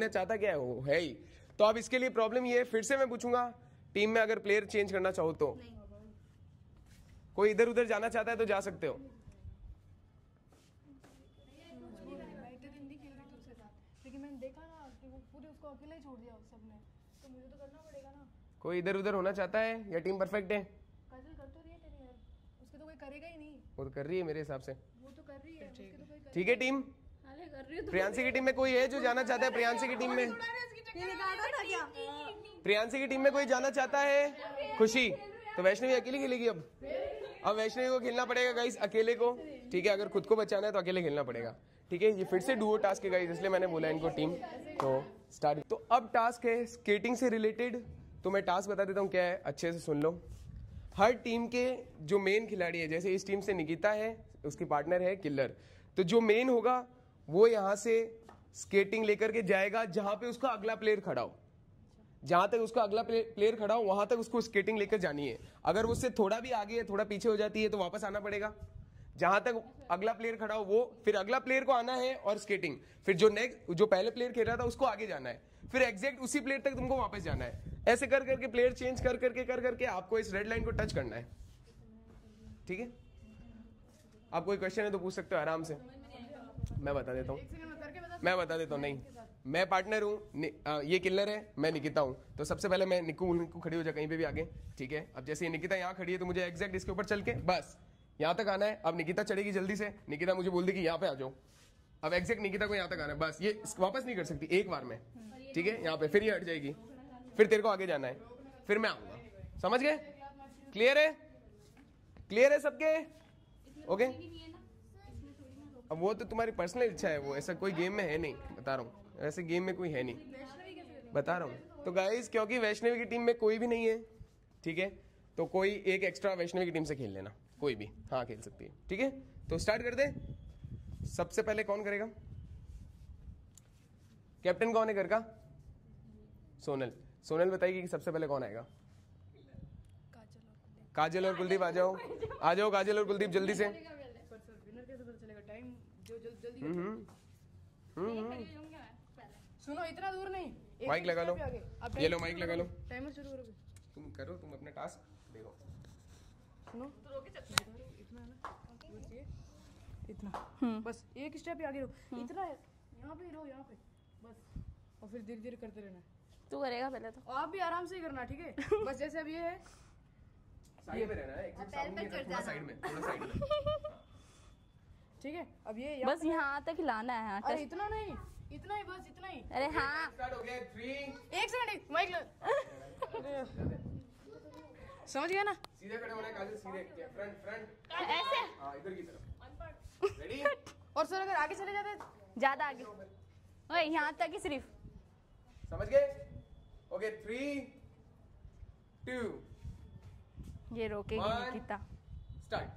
Speaker 1: चाहता क्या है ही। तो अब इसके लिए प्रॉब्लम ये है, फिर से मैं पूछूंगा टीम में अगर प्लेयर चेंज करना चाहो तो कोई इधर उधर जाना चाहता है तो जा सकते हो।
Speaker 4: लेकिन मैंने देखा ना कि वो पूरे उसको अकेला ही छोड़ दिया सबने, तो मुझे तो करना पड़ेगा ना।
Speaker 1: कोई इधर उधर होना चाहता है या टीम परफेक्ट है?
Speaker 4: काजल कर तो रही है तेरी हेल्प, उसके तो कोई करेगा ही नहीं।
Speaker 1: वो तो कर रही है मेरे हिसाब से।
Speaker 4: वो तो कर रही है, उसके तो कोई
Speaker 1: ठीक है टीम, प्रियांशी की टीम में कोई है जो जाना चाहता है? प्रियांशी की टीम में, प्रियांशी की टीम में कोई जाना चाहता है? खुशी, तो वैष्णवी अकेली खेलेगी अब वैष्णवी को खेलना पड़ेगा गाइस अकेले को। ठीक है, अगर खुद को बचाना है तो अकेले खेलना पड़ेगा। ठीक है, ये फिर से डुओ टास्क है गाइस, इसलिए मैंने बोला इनको टीम। तो स्टार्ट। तो अब टास्क है स्केटिंग से रिलेटेड, तो मैं टास्क बता देता हूँ क्या है, अच्छे से सुन लो। हर टीम के जो मेन खिलाड़ी है, जैसे इस टीम से निकिता है, उसकी पार्टनर है किलर, तो जो मेन होगा वो यहाँ से स्केटिंग लेकर के जाएगा जहां पे उसका अगला प्लेयर खड़ा हो। जहां तक उसका अगला प्लेयर खड़ा हो वहां तक उसको स्केटिंग लेकर जानी है। अगर उससे थोड़ा भी आगे है, थोड़ा पीछे हो जाती है तो वापस आना पड़ेगा। जहां तक अगला प्लेयर खड़ा हो वो, फिर अगला प्लेयर को आना है और स्केटिंग, फिर जो पहले प्लेयर खेल रहा था उसको आगे जाना है, फिर एग्जैक्ट उसी प्लेयर तक तुमको वापस जाना है। ऐसे कर करके प्लेयर चेंज कर करके आपको इस रेड लाइन को टच करना है। ठीक है, आप कोई क्वेश्चन है तो पूछ सकते हो आराम से। मैं बता देता हूँ नहीं, मैं पार्टनर हूँ, ये किलर है, मैं निकिता हूँ। तो सबसे पहले मैं निक्कू खड़ी हो जाए कहीं पे भी आगे। ठीक है, अब जैसे ये निकिता यहाँ खड़ी है तो मुझे एग्जैक्ट इसके ऊपर चल के बस यहाँ तक आना है। अब निकिता चढ़ेगी जल्दी से, निकिता मुझे बोल दी कि यहाँ पे आ जाओ। अब एग्जैक्ट निकिता को यहाँ तक आना है, बस ये वापस नहीं कर सकती एक बार में। ठीक है, यहाँ पे फिर ये हट जाएगी, फिर तेरे को आगे जाना है, फिर मैं आऊंगा। समझ गए? क्लियर है? क्लियर है सबके? ओके अब वो तो तुम्हारी पर्सनल इच्छा है, वो ऐसा कोई गेम में है नहीं, बता रहा हूँ, ऐसे गेम में कोई है नहीं, बता रहा हूँ। तो गाइस क्योंकि वैष्णवी की टीम में कोई भी नहीं है, ठीक है, तो कोई एक एक्स्ट्रा वैष्णवी की टीम से खेल लेना, कोई भी, हाँ खेल सकती है, ठीक है। तो स्टार्ट कर दे। सबसे पहले कौन करेगा? कैप्टन कौन है घर का? सोनल। सोनल बताएगी कि सबसे पहले कौन आएगा। काजल और कुलदीप आ जाओ, आ जाओ काजल और कुलदीप जल्दी से।
Speaker 4: सुनो इतना दूर नहीं,
Speaker 1: माइक लगा लो, ये लो माइक लगा लो,
Speaker 4: टाइमर शुरू करोगे।
Speaker 1: तुम करो, तुम अपना टास्क देखो।
Speaker 4: सुनो इतना है ना, इतना बस एक स्टेप आगे रहो, इतना है, यहाँ पे रहो, यहाँ पे बस, और फिर धीरे धीरे करते रहना।
Speaker 3: तू करेगा पहले तो।
Speaker 4: आप भी आराम से ही करना, ठीक है। बस जैसे अब ये है,
Speaker 1: साइड में रहना है, एग्जैक्ट सामने नहीं, थोड़ा साइड में, थोड़ा साइड में,
Speaker 4: ठीक है। अब ये
Speaker 3: बस यहाँ तक लाना है।
Speaker 4: अरे इतना नहीं, इतना ही, बस इतना ही।
Speaker 3: अरे हाँ,
Speaker 1: स्टार्ट हो गया। 3
Speaker 4: एक सेकंड, माइक समझ गया ना?
Speaker 1: सीधे खड़े होना है काजल, सीधे फ्रंट फ्रंट,
Speaker 3: ऐसे
Speaker 1: हाँ इधर की तरफ, रेडी।
Speaker 4: और सर अगर आगे चले जाते,
Speaker 3: ज्यादा आगे, ओए यहाँ तक ही सिर्फ।
Speaker 1: समझ गए? ओके 3 2
Speaker 3: ये रोकेगी
Speaker 1: One.
Speaker 3: निकिता।
Speaker 1: स्टार्ट।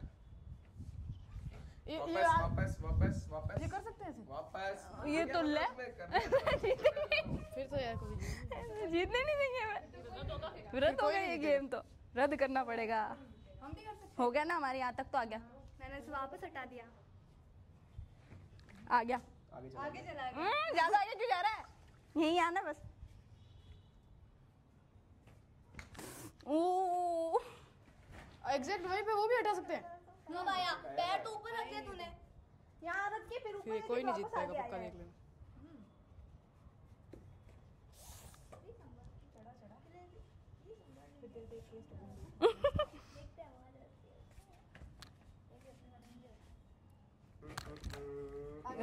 Speaker 4: ये
Speaker 1: वापस वापस वापस
Speaker 4: ये कर सकते हैं ऐसे?
Speaker 1: वापस।
Speaker 3: ये तो ले।
Speaker 4: फिर तो यार कोई
Speaker 3: जीतने नहीं देंगे मैं। रद्द हो गया ये गेम, तो रद्द करना पड़ेगा।
Speaker 4: हम भी कर सकते
Speaker 3: हो गया ना, हमारे यहाँ तक तो आ गया।
Speaker 2: मैंने इसे वापस हटा दिया।
Speaker 3: आ गया।
Speaker 1: आगे चलो।
Speaker 2: आगे चला गया।
Speaker 3: ज्यादा आगे क्यों जा रहा है? यही आना बस। ओ
Speaker 4: एग्जैक्ट वहीं पे वो भी हटा सकते हैं।
Speaker 2: नो भाया, पैर तो ऊपर रख दिया तूने। यहाँ रख के फिर ऊपर
Speaker 4: फिर
Speaker 2: रख
Speaker 4: कोई
Speaker 2: के
Speaker 4: नहीं जीत
Speaker 2: वापस
Speaker 4: पाएगा,
Speaker 2: आगे
Speaker 4: पक्का
Speaker 2: आया।
Speaker 4: देख लेना।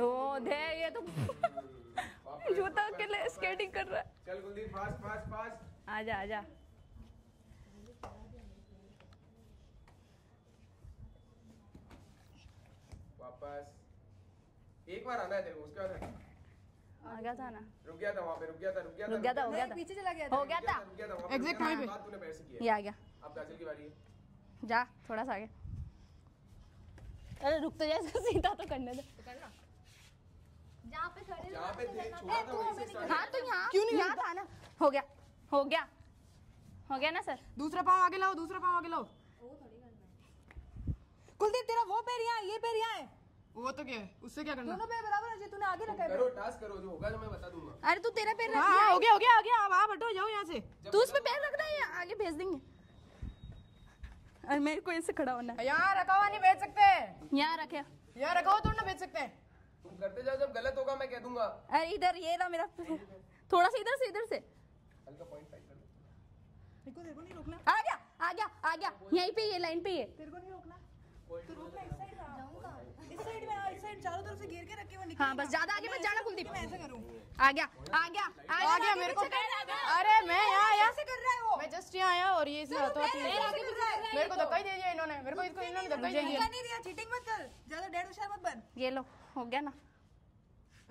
Speaker 3: ओ दे, ये तो जूता के लिए स्केटिंग कर रहा है।
Speaker 1: चल कुलदीप, फास्ट फास्ट फास्ट।
Speaker 3: आजा आजा।
Speaker 1: वापस एक बार आना है तेरे को, उसके बाद
Speaker 3: आ गया था ना,
Speaker 1: रुक गया था वहाँ पे, रुक गया था, रुक गया था,
Speaker 3: रुक गया था, हो गया था,
Speaker 2: पीछे चला गया
Speaker 3: हो गया था।
Speaker 1: रुक गया था वहाँ पे,
Speaker 4: Exact
Speaker 1: रुक गया था,
Speaker 4: वहीं पे।
Speaker 1: बात तूने पैर से की
Speaker 3: ये
Speaker 1: है।
Speaker 3: आ गया।
Speaker 1: अब काजल की बारी है।
Speaker 3: जा थोड़ा सा आगे। अरे रुक तो जा, इसको सीधा तो करने दे।
Speaker 2: जहाँ पे खड़े
Speaker 1: जहाँ पे थे छोड़ा था वहीं से start
Speaker 3: हाँ तो यहाँ
Speaker 4: क्यों नहीं
Speaker 3: यहाँ था ना। हो गया, हो गया, हो गया ना सर।
Speaker 4: दूसरा पाँव आगे लाओ, दूसरा पाँव आगे लाओ।
Speaker 2: कुलदीप तेरा वो पैर यहाँ, ये पैर यहाँ है।
Speaker 4: वो तो क्या है, उससे क्या करना?
Speaker 2: दोनों पैर बराबर है, जो तूने आगे रखा है।
Speaker 1: करो टास्क करो, जो होगा जो मैं बता दूंगा।
Speaker 3: अरे तू तेरा पैर
Speaker 4: हाँ
Speaker 3: रख।
Speaker 4: हाँ, हो गया हो गया, आ गया। अब आप हटो, जाओ यहाँ से।
Speaker 3: तू उसमें पैर रखना है, आगे भेज देंगे। अरे मेरे को ऐसे खड़ा होना है।
Speaker 4: यहाँ रखा हुआ नहीं बेच सकते।
Speaker 3: यहाँ रखे।
Speaker 4: यहाँ रखा हुआ तो ना बेच सकते हैं।
Speaker 1: तुम करते जाओ, जब गलत होगा मैं कह दूंगा।
Speaker 3: अरे इधर ये रहा मेरा, थोड़ा सा इधर से, इधर से।
Speaker 1: हल्का पॉइंट फाइव कर लो।
Speaker 2: तेरे को नहीं रोकना,
Speaker 3: आ गया आ गया आ गया, यहीं पे ये लाइन पे ये।
Speaker 2: तेरे को नहीं रोकना। तू रोकना, इस साइड जाऊंगा। इस साइड में, इस साइड चारों तरफ से घेर के रखे वो।
Speaker 3: हाँ बस ज्यादा आगे मत जाना कुलदीप।
Speaker 2: मैं ऐसे करूँ।
Speaker 3: आ गया आ गया
Speaker 4: आ गया मेरे को। अरे मैं यहाँ आया,
Speaker 2: ऐसे कर रहा है वो।
Speaker 4: मैं जस्ट यहाँ आया और ये इसे हाथों हाथ
Speaker 2: पैर ऐसे कर रहा है।
Speaker 4: मेरे को धक्का ही दे दिया इन्होंने, मेरे को इसको इन्होंने धक्का ही दे दिया।
Speaker 2: धक्का नहीं दिया, चीटिंग मत कर। ज्यादा डेढ़ होशियार मत बन।
Speaker 3: ये लो, हो गया ना।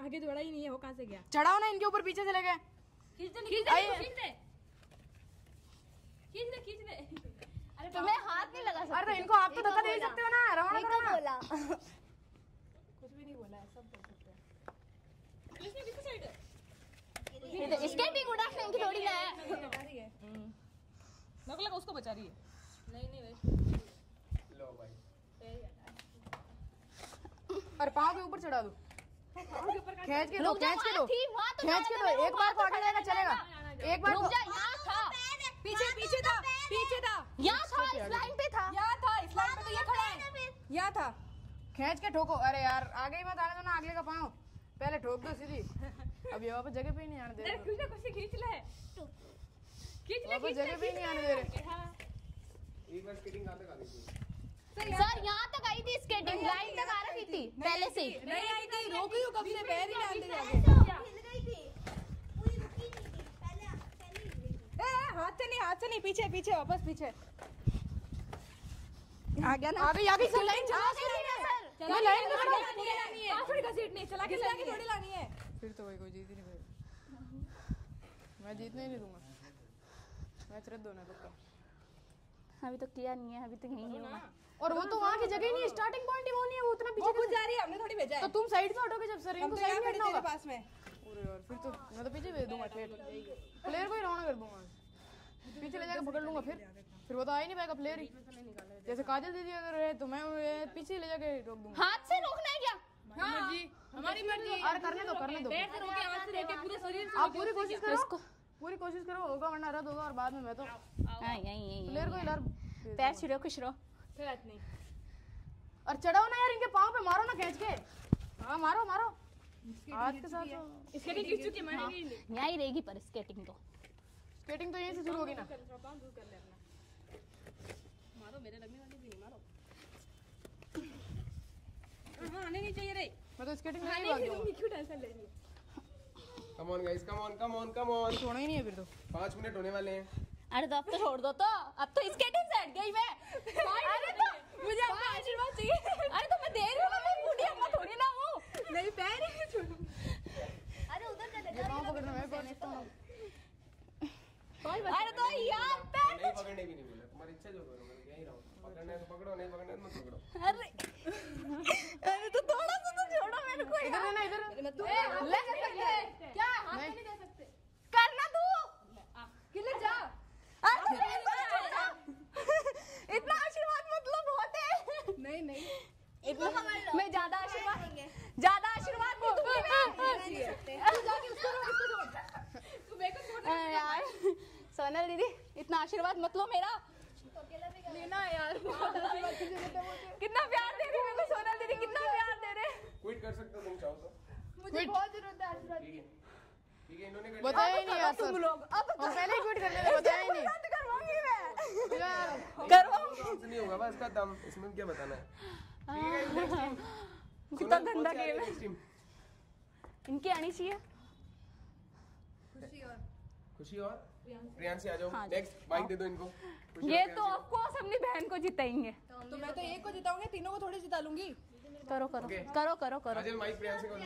Speaker 2: आगे दौड़ा ही नहीं है, वो कहाँ से गया?
Speaker 4: चढ़ाओ ना इनके ऊपर, पीछे चले गए।
Speaker 3: तुम्हें हाथ नहीं लगा सकते।
Speaker 4: अरे तो इनको आप तो धक्का दे ही सकते हो ना, रवाना करो ना।
Speaker 3: बोला
Speaker 2: कुछ भी नहीं बोला है, सब बोल सकते हैं।
Speaker 3: स्केटिंग उड़ाने की थोड़ी ना है।
Speaker 4: मेरे को लगा उसको बचा रही है।
Speaker 1: लो भाई,
Speaker 4: और पाँव के ऊपर चढ़ा दो, खींच के दो,
Speaker 3: रुक जा,
Speaker 4: खींच के
Speaker 3: वहाँ
Speaker 4: दो,
Speaker 3: थी, वहाँ तो
Speaker 4: खींच के
Speaker 3: जाने
Speaker 4: दो।
Speaker 3: दे,
Speaker 4: एक बार को आगे जाएगा चलेगा, एक बार
Speaker 3: रुक
Speaker 4: को।
Speaker 3: जा, यहाँ था,
Speaker 2: पीछे पीछे था, पीछे था,
Speaker 3: यहाँ था, इस लाइन पे था।
Speaker 2: यहाँ था, इस लाइन पे तो ये खड़ा है। यहाँ था।
Speaker 4: खींच के ठोको। अरे यार आगे ही मत आने दो ना, अगले का पाँव पहले ठोक दो सीधी। अब ये वापस जगह पे ही नहीं आने दे रहे,
Speaker 3: खींच ले,
Speaker 4: वापस जगह पे ही नहीं आने दे रहे।
Speaker 1: एक बार स्केटिंग कहाँ तक आ गई थी?
Speaker 3: सर यहाँ तक आई थी स्केटिंग, लाइन तक आ रही थी पहले से ही।
Speaker 2: नहीं आई थी, रोक रही हूँ कब से, पैर ही डालते जाके।
Speaker 3: हिल गई थी,
Speaker 2: पूरी रुकी नहीं थी, पहले हिल गई थी। हाथ से नहीं, पीछे पीछे, वापस पीछे। आ गया ना?
Speaker 4: आगे आगे चल, लाइन
Speaker 3: आ गई थी ना सर।
Speaker 2: चला लाइन में खड़ा
Speaker 4: थोड़ी लानी है, थोड़ी घसीटनी, चला के
Speaker 2: थोड़ी लानी है।
Speaker 6: फिर तो कोई जीत ही नहीं पाएगा। मैं जीतने ही नहीं दूंगा, मैच रद्द होना है पक्का।
Speaker 3: अभी तो किया नहीं है, अभी तो यहीं हूँ मैं।
Speaker 6: और वो तो वहाँ की जगह ही नहीं है, स्टार्टिंग पॉइंट ही वो नहीं है, वो उतना पीछे
Speaker 2: खुद जा रही है, हमने थोड़ी भेजा है।
Speaker 6: तो तुम साइड में हटोगे जब सर इनको साइड में हटना होगा।
Speaker 2: पास में
Speaker 6: अरे यार फिर तो मैं तो पीछे भेज दूंगा, ठेठ प्लेयर को ही रवाना कर दूंगा, पीछे ले जाकर पकड़ लूंगा। फिर वो तो आ ही नहीं पाएगा प्लेयर ही। जैसे काजल दीदी अगर है तो मैं पीछे ले जाके रोक दूंगा।
Speaker 3: हाथ से रोकना है क्या?
Speaker 4: हमारी मर्जी।
Speaker 6: अरे करने दो
Speaker 4: पैर से रोके, हाथ से रोके, पूरे शरीर से
Speaker 6: आप पूरी कोशिश करो, पूरी कोशिश करो, होगा वरना रद्द होगा। और बाद में मैं तो
Speaker 3: यहीं
Speaker 6: प्लेयर को हिला
Speaker 3: पैर छिड़ो, खुश रहो।
Speaker 4: कोई बात नहीं।
Speaker 6: और चढ़ाओ ना यार, इनके पाँव पे मारो ना खींच के। हाँ मारो मारो हाथ के साथ।
Speaker 4: इसके लिए गिर चुकी है, मैंने गिर ली।
Speaker 3: यहीं रहेगी पर स्केटिंग तो।
Speaker 6: स्केटिंग तो यहीं से शुरू होगी ना।
Speaker 4: मारो, मेरे लगने वाली भी नहीं, मारो। हाँ, आने नहीं चाहिए रे।
Speaker 6: मैं तो स्केटिंग नहीं भाग जाऊंगा।
Speaker 4: क्यों टेंशन ले रही है?
Speaker 1: कम on guys, come on come on come on.
Speaker 6: छोड़ना ही नहीं है फिर तो।
Speaker 1: 5 मिनट होने वाले हैं।
Speaker 3: अरे तो अब तो छोड़ दो, तो अब तो स्केटिंग से हट गई मैं। अरे तो मुझे आपका आशीर्वाद चाहिए। अरे तो मैं दे रही हूँ, मैं बूढ़ी अम्मा थोड़ी ना हूँ।
Speaker 2: नहीं पैर ही छोड़ो।
Speaker 3: अरे उधर कर
Speaker 6: ये पाँव पकड़ना मैं पकड़ सकता हूँ।
Speaker 3: अरे तो यार पैर
Speaker 1: नहीं पकड़ने भी नहीं बोला, तुम्हारी इच्छा जो करो, मैं यहीं रहूं। पकड़ना है तो पकड़ो, नहीं पकड़ना है तो मत पकड़ो।
Speaker 3: अरे तो थोड़ा सा तो छोड़ो मेरे को।
Speaker 6: इधर है ना, इधर
Speaker 3: ले सकते हैं क्या? हाथ
Speaker 6: नहीं।
Speaker 3: नहीं दे सकते। करना तू
Speaker 2: किले जा।
Speaker 3: इतना आशीर्वाद मतलब बहुत है।
Speaker 2: नहीं नहीं
Speaker 3: इतना मैं ज्यादा आशीर्वाद नहीं दूंगी मैं। यार सोनल दीदी इतना आशीर्वाद मत लो मेरा।
Speaker 2: लेना यार।
Speaker 3: कितना प्यार दे रही मेरे को सोनल दीदी, कितना प्यार दे रहे।
Speaker 1: क्विट कर सकते हो तुम चाहो तो।
Speaker 2: मुझे बहुत जरूरत है आशीर्वाद की।
Speaker 1: ठीक है, इन्होंने कर
Speaker 6: बताया ही नहीं यार सर। हम पहले ही क्विट करने थे, बताया ही नहीं
Speaker 3: करवाऊंगी मैं।
Speaker 6: यार।
Speaker 3: करवाऊंगी।
Speaker 1: नहीं होगा बस इसका दम, इसमें क्या बताना है।
Speaker 3: कितना गंदा गेम है। इनकी आनी चाहिए।
Speaker 1: खुशी और प्रियांशी आ जाओ। नेक्स्ट माइक दे दो इनको। खुशी
Speaker 3: ये
Speaker 1: और
Speaker 3: तो ऑफकोर्स अपनी बहन को जिताएंगे।
Speaker 2: तो मैं तो एक को जिताऊंगी, तीनों को थोड़ी जिता लूंगी।
Speaker 3: करो करो
Speaker 1: Okay.
Speaker 3: करो करो करो।
Speaker 1: आजल माइक प्रियांशी को दो।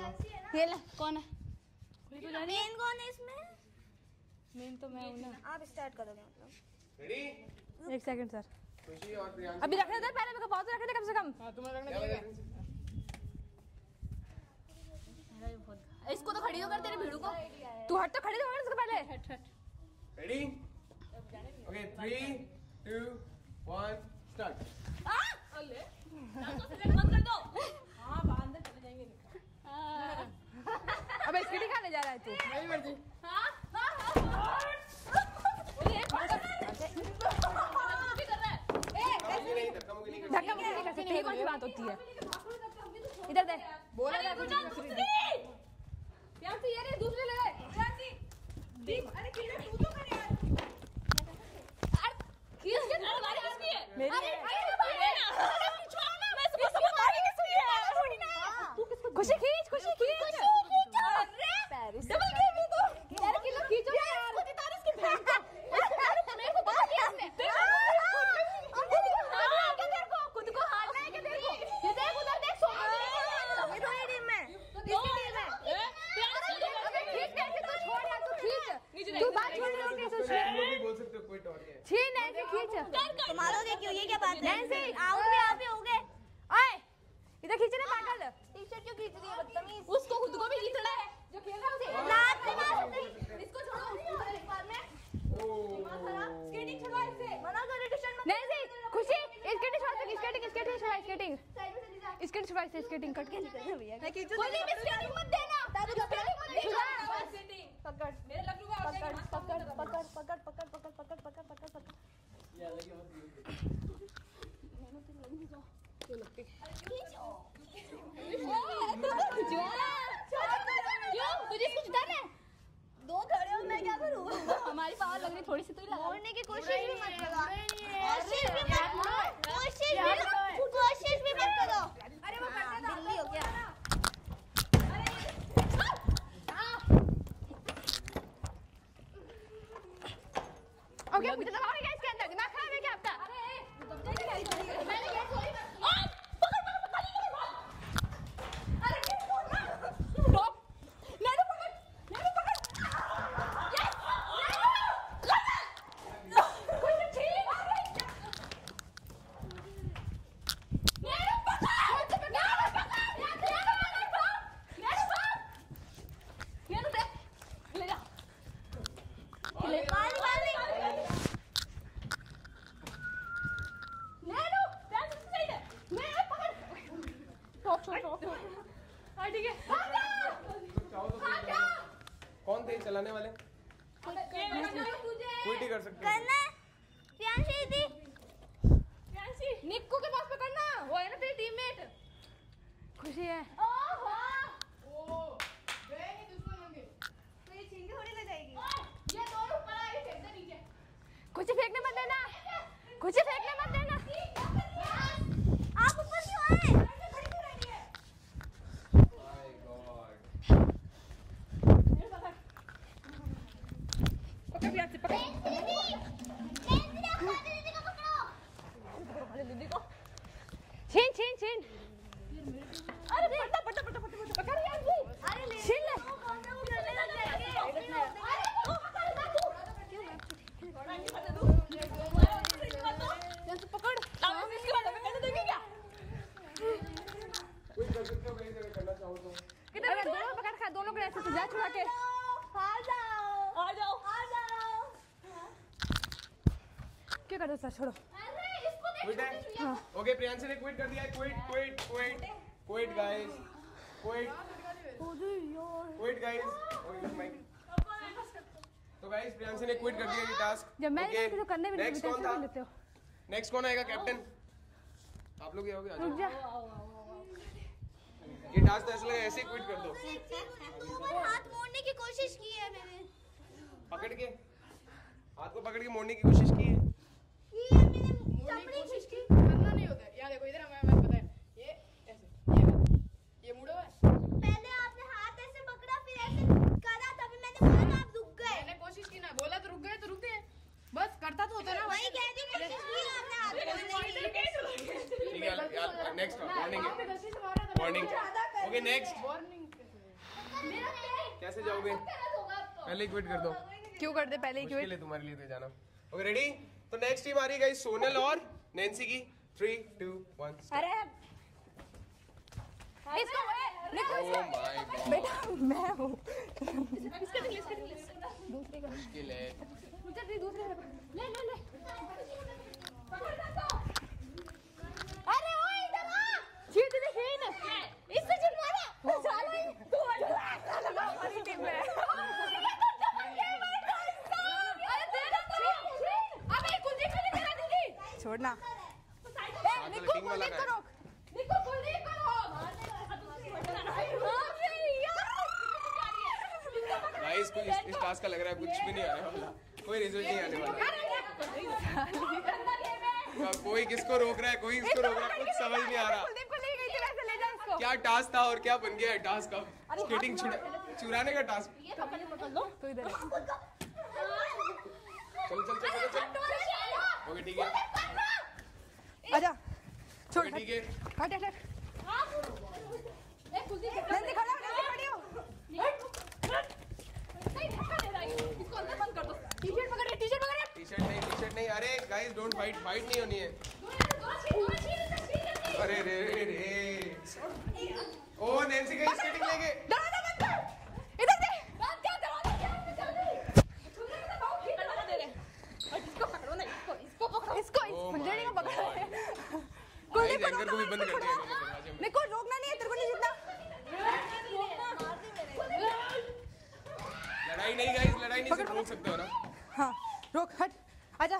Speaker 3: ये ले, कौन है मेन? कौन है इसमें? मेन तो मैं हूं ना।
Speaker 2: आप स्टार्ट करोगे मतलब।
Speaker 1: रेडी?
Speaker 3: एक सेकंड सर,
Speaker 1: खुशी और प्रियांशी।
Speaker 3: अभी रखने दे, पहले मेरे को पॉज रखने दे कम से कम।
Speaker 6: हाँ तुम्हें रखना
Speaker 1: क्या
Speaker 6: चाहिए।
Speaker 1: वजह से?
Speaker 3: इसको तो खड़ी तो कर, तेरे भीड़ू को। तू हट तो, खड़ी तो कर इसको पहले। हट हट।
Speaker 1: रेडी? Okay 3 2 1 start.
Speaker 3: बंद कर दो।
Speaker 2: हाँ बांध चले जाएंगे।
Speaker 3: अबे स्केटिंग खाने जा रहा है तू?
Speaker 6: मेरी मर्जी।
Speaker 1: धक्का मुक्की नहीं कर
Speaker 3: धक्का मुक्की नहीं कर सकते, ये कौन सी बात होती है? इधर दे।
Speaker 6: बोला था कुछ
Speaker 2: प्यांसी ये रे, दूसरे ले गए। प्यांसी अरे किले तू तो कर यार।
Speaker 3: खींच के हमारी किसकी है? मेरी है। अरे खिंचवाओ ना, मैं इसको तुम्हारी किसकी है? थोड़ी ना। खुशी खींच, खुशी खींच। अरे डबल गेम है तो। अरे किलो खींचो यार। खुद ही तार इसकी बहन को। अरे मेरे को बात किया इसने। खुद को हारना है क्या तेरे को? ये देख उधर देख, सोना ये तो टीम में। इसकी टीम है। खींच कैसे तो छोड़ यार, तू खींच। तू बात छोड़ रही है कैसे?
Speaker 1: तुम लोग भी बोल सकते हो क्विट और ये।
Speaker 3: छीन ऐसे खींच।
Speaker 2: मारोगे क्यों? ये क्या बात है?
Speaker 3: नैन्सी आओगे, आप ही होगे। ओए इधर खींच ना पागल।
Speaker 2: टी-शर्ट क्यों खींच रही है बदतमीज?
Speaker 3: उसको खुद को भी जीतना है।
Speaker 2: जो खेल रहा है उसे
Speaker 3: लात से मार।
Speaker 2: इसको छोड़ो एक बार में। स्केटिंग छुड़वा इससे।
Speaker 3: मना कर, टी-शर्ट मत। नैन्सी खुशी स्केटिंग छोड़, स्केटिंग छोड़, स्केटिंग स्केटिंग छोड़, स्केटिंग कट के निकल ना भैया। कोई भी स्केटिंग मत देना, स्केटिंग मत देना।
Speaker 2: पकड़ मेरे लल्लू का
Speaker 3: पकड़ पकड़ पकड़ पकड़ पकड़ पकड़ पकड़ पकड़ पकड़ पकड़। क्यों तुझे इसको जिताना है?
Speaker 2: दो खड़े हो, मैं क्या करूं?
Speaker 3: हमारी पावर लग रही थोड़ी सी, तू ही लगा।
Speaker 2: छोड़ने की कोशिश भी मत करो।
Speaker 3: कोशिश भी मत करो।
Speaker 2: अरे वो करते ना,
Speaker 3: दिल्ली हो गया। ओके मुझे लगाओगे क्या इसके अंदर? दिमाग खराब है क्या आपका? मैंने क्या सोई?
Speaker 4: हाँ ठीक है।
Speaker 1: कौन थे चलाने वाले? क्विट ही कर सकते हैं।
Speaker 4: निक्कू के पास पकड़ना, वो है ना तेरी टीममेट।
Speaker 6: खुशी है।
Speaker 3: ये दोनों ऊपर आए, फेंक दे नीचे।
Speaker 6: कुछ फेंकने मत देना, कुछ फेंकने मत देना।
Speaker 3: आप ऊपर क्यों आए?
Speaker 1: My God.
Speaker 4: पकड़ लिया, पकड़।
Speaker 6: छीन छीन छीन।
Speaker 4: अरे पट्टा पट्टा पट्टा पट्टा पट्टा पकड़ यार जी।
Speaker 3: अरे ले
Speaker 6: छीन ले।
Speaker 4: पकड़। इसके बाद करने देंगे क्या?
Speaker 1: क्विट कर सकते हो कहीं से करना चाहो तो।
Speaker 6: अरे दोनों पकड़ खा, दोनों को ऐसे जा छुड़ा के।
Speaker 3: आ जाओ।
Speaker 6: क्या कर दो सर, छोड़ो।
Speaker 3: अरे इसको देख।
Speaker 1: क्विट है? ओके प्रियांशी ने क्विट कर दिया है। Quit guys, quit guys. तो गाइस प्रियांशी ने क्विट कर दिया ये टास्क।
Speaker 6: जब मैं तो करने में
Speaker 1: नेक्स्ट कौन था?
Speaker 6: लेते हो।
Speaker 1: नेक्स्ट कौन आएगा कैप्टन? आप लोग ही आओगे, आ
Speaker 6: रुक
Speaker 1: जाओ।
Speaker 6: जा।
Speaker 1: ये टास्क तो ऐसा लगा ऐसे ही क्विट कर दो।
Speaker 3: हाथ मोड़ने की कोशिश की है मैंने।
Speaker 1: पकड़ के हाथ को पकड़ के मोड़ने की कोशिश की है।
Speaker 6: कोशिश की करना नहीं होता है। यहाँ देखो इधर मैं पता है ये ऐसे ये मुड़ो है।
Speaker 3: पहले आपने हाथ ऐसे पकड़ा, फिर ऐसे करा, तभी मैंने बोला तो आप रुक गए।
Speaker 6: मैंने कोशिश की ना, बोला तो रुक गए तो रुक गए। बस करता तो होता ना।
Speaker 3: वही कह रही कोशिश की आपने हाथ मोड़ने की।
Speaker 1: ठीक है यार, नेक्स्ट वार्निंग है, वार्निंग। Okay next. कैसे जाओगे? पहले ही क्विट कर दो।
Speaker 6: क्यों कर दे पहले ही
Speaker 1: मुश्किल है तुम्हारे लिए तो जाना। Okay ready? तो नेक्स्ट टीम आ रही है गाइस, सोनल और नैन्सी की। 3 2 1
Speaker 6: अरे इसको
Speaker 1: ओह माय गॉड,
Speaker 6: बेटा मैं हूँ।
Speaker 1: मुश्किल है।
Speaker 6: अरे ओ इधर आ, छीन दे छीन, इससे छीनवाना। साला ही तू हमारी टीम में। छोड़ना।
Speaker 1: निक्को टीम वाला का है। गाइस को इस टास्क का लग रहा है कुछ भी नहीं आने वाला, कोई रिजल्ट नहीं आने वाला। कोई किसको रोक रहा है, कोई इसको रोक रहा है, कुछ समझ नहीं आ रहा क्या टास्क था और क्या बन गया है टास्क का। स्केटिंग चुराने का टास्क।
Speaker 6: तो इधर
Speaker 1: चल ओके ठीक है,
Speaker 6: आजा छोड़।
Speaker 1: ठीक है।
Speaker 6: हट हट हट। नंदी खड़ा हो, नंदी खड़ी हो। टी-शर्ट पकड़, टी-शर्ट पकड़।
Speaker 1: टी-शर्ट नहीं। अरे गाइस डोंट फाइट नहीं होनी है। अरे रे ओ नैन्सी का स्केटिंग लेके।
Speaker 6: दरवाजा बंद कर, इधर दे। इसको फुलझड़ी को पकड़।
Speaker 1: गाइस एंकर को भी बंद कर दिया इन्होंने दरवाजे में।
Speaker 6: मेरे को रोकना नहीं है, तेरे को नहीं जीतना।
Speaker 1: लड़ाई नहीं गाइस, लड़ाई नहीं, सिर्फ रोक सकते हो ना।
Speaker 6: हाँ रोक, हट, आजा।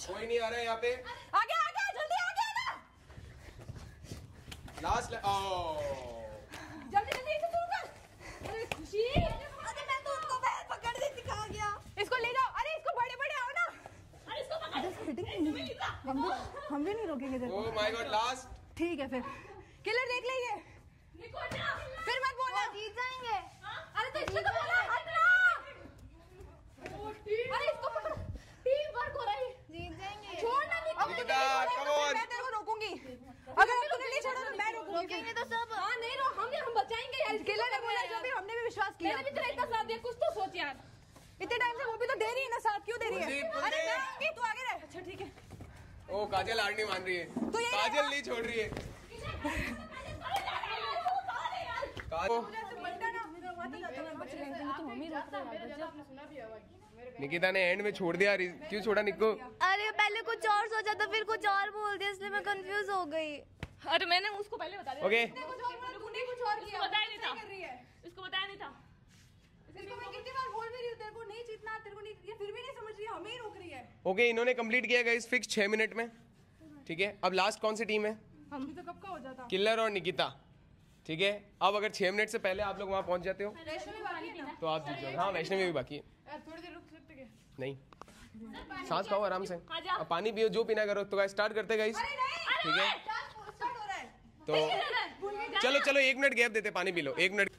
Speaker 1: कोई नहीं आ रहा है यहाँ पे।
Speaker 6: आगे आगे जल्दी आगे आना।
Speaker 1: लास्ट
Speaker 6: जल्दी जल्दी इसे शुरू कर। अरे खुशी,
Speaker 3: अरे मैं तो उसको पैर पकड़ने सिखा गया।
Speaker 6: इसको ले जाओ। अरे इसको बड़े बड़े आओ ना।
Speaker 3: अरे इसको पकड़।
Speaker 6: हम भी नहीं रोकेंगे तेरे को।
Speaker 1: Oh my God last.
Speaker 6: ठीक है फिर किलर देख लेंगे, फिर मत बोलना।
Speaker 3: जीत जाएंगे।
Speaker 6: अरे तो इसको तो बोला हट ना। अरे इसको पकड़, टीम वर्क हो रही है।
Speaker 3: जीत जाएंगे।
Speaker 6: छोड़ना नहीं। अब
Speaker 1: निकिता, come on।
Speaker 6: मैं तेरे को रोकूंगी। अगर तूने नहीं छोड़ा तो मैं रोकूंगी।
Speaker 3: रोकेंगे तो सब।
Speaker 6: हाँ नहीं रो, हम बचाएंगे यार। किलर ने बोला जो भी, हमने भी विश्वास किया।
Speaker 4: मैंने भी तेरा इतना साथ दिया, कुछ तो सोच यार।
Speaker 6: इतने टाइम से वो भी तो दे रही है ना साथ, क्यों दे रही है?
Speaker 1: कुलदीप,
Speaker 6: अरे
Speaker 1: कुलदीप।
Speaker 6: मैं आऊंगी, तू आगे रह। अच्छा ठीक है।
Speaker 1: ओ काजल हार नहीं मान रही है,
Speaker 6: तो ये
Speaker 1: काजल नहीं छोड़ रही है। काजल
Speaker 2: वहाँ तक जाता है।
Speaker 6: बच गए थे, तो हम ही रोक रहे हैं। गजब। आपने सुना भी है भाई।
Speaker 1: निकिता ने एंड में छोड़ दिया, क्यों छोड़ा निक्को?
Speaker 3: अरे पहले कुछ और सोचा था, फिर कुछ और बोल दिया, इसलिए मैं कंफ्यूज हो गई।
Speaker 4: अरे मैंने उसको पहले बता दिया।
Speaker 1: ओके
Speaker 2: तूने कुछ और किया।
Speaker 4: बताया नहीं था।
Speaker 2: कर रही है।
Speaker 4: इसको बताया नहीं था।
Speaker 2: इसको मैं कितनी बार बोल भी रही हूँ तेरे को नहीं जीतना, तेरे को नहीं, ये फिर भी नहीं समझ रही है, हमें ही रोक रही है।
Speaker 1: ओके, इन्होंने कंप्लीट किया गाइस फिक्स 6 मिनट में। ठीक है, अब लास्ट कौन सी टीम है?
Speaker 2: हम तो कब का हो जाता।
Speaker 1: किलर और निकिता। ठीक है, अब अगर 6 मिनट से पहले आप लोग वहां पहुंच जाते हो
Speaker 2: वैष्णवी बाकी है ना।
Speaker 1: तो आप जीत जाओगे। हाँ, वैष्णवी भी बाकी है।
Speaker 6: यार थोड़ी देर रुक सकते क्या?
Speaker 1: नहीं, सांस खाओ आराम से, अब पानी पियो, जो पीना करो। तो गाइस स्टार्ट करते गाइस। ठीक है,
Speaker 2: स्टार्ट हो रहा है।
Speaker 1: तो चलो चलो 1 मिनट गैप देते, पानी पी लो 1 मिनट।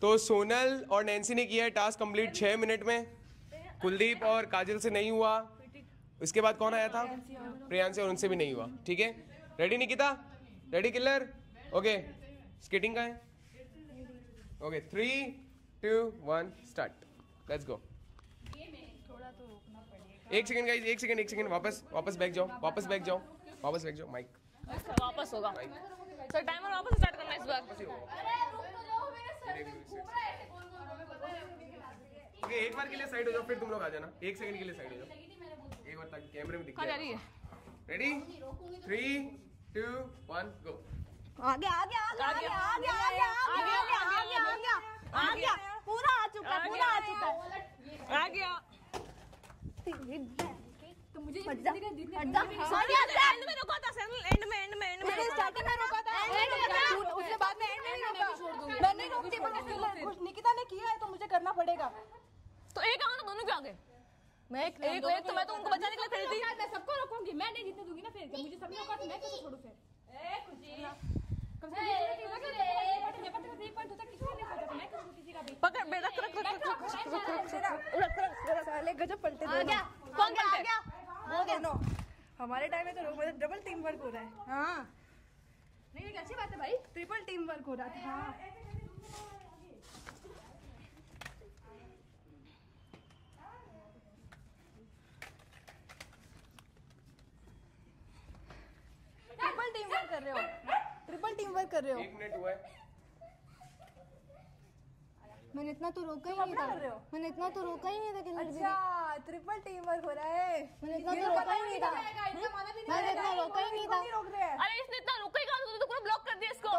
Speaker 1: तो सोनल और नैन्सी ने किया है टास्क कंप्लीट 6 मिनट में। कुलदीप और काजल से नहीं हुआ। उसके बाद कौन आया था? प्रियांशी, और उनसे भी नहीं हुआ। ठीक है, ready Nikita? Ready killer? Okay, skating का है। Okay, 3 2 1 start, let's go. 1 second guys, 1 second, वापस बैक जाओ, वापस बैक जाओ। माइक
Speaker 4: वापस होगा सर, टाइमर वापस स्टार्ट करना इस बार।
Speaker 1: ओके, एक बार के लिए साइड हो जाओ, फिर तुम लोग आ जाना। 1 सेकंड के लिए साइड हो जाओ, एक बार ताकि कैमरे में दिख
Speaker 4: कहाँ जा रही
Speaker 1: जाए।
Speaker 4: है?
Speaker 1: रेडी 3 2 1 गो।
Speaker 3: आगे आगे आगे आगे आगे आगे आगे आगे पूरा आ चुका है।
Speaker 4: आ गया।
Speaker 2: तो मुझे
Speaker 3: हट जा।
Speaker 4: सॉरी, एंड में रोका था सर, एंड में
Speaker 2: स्टार्टिंग में रोका था, उसने बाद में एंड में नहीं रोका। मैं नहीं रोकती, पर निकिता ने किया है तो मुझे करना पड़ेगा।
Speaker 4: तो एक आऊंगा, दोनों क्यों आ गए? मैं एक तो मैं तो उनको बचाने के लिए खड़ी थी।
Speaker 2: मैं सबको रोकूंगी, मैं नहीं जीतने दूंगी ना। फिर जब मुझे सबने रोका तो मैं कैसे छोड़ू फिर?
Speaker 4: पकड़ बे, रख रख रख।
Speaker 2: साले गजब पलटे
Speaker 3: आ गया
Speaker 4: कौन
Speaker 3: आ
Speaker 4: पलटे?
Speaker 3: गया
Speaker 2: वो दोनों। हमारे टाइम में तो डबल टीम वर्क हो रहा है।
Speaker 6: हाँ
Speaker 2: नहीं, ये अच्छी बात है भाई, ट्रिपल टीम वर्क हो रहा था। हाँ। ट्रिपल टीम वर्क कर रहे हो, ट्रिपल टीम वर्क कर रहे हो।
Speaker 1: 1 मिनट हुआ है।
Speaker 3: मैंने इतना तो रोका ही नहीं था। मैंने इतना तो रोका ही नहीं था कि
Speaker 2: अच्छा, ट्रिपल टीम वर्क हो रहा है।
Speaker 3: मैंने इतना तो रोका ही नहीं था। मैंने इतना रोका ही नहीं था।
Speaker 2: रोक रहे हैं।
Speaker 4: अरे इसने इतना रुका ही कहा, तो पूरा ब्लॉक कर दिया इसको।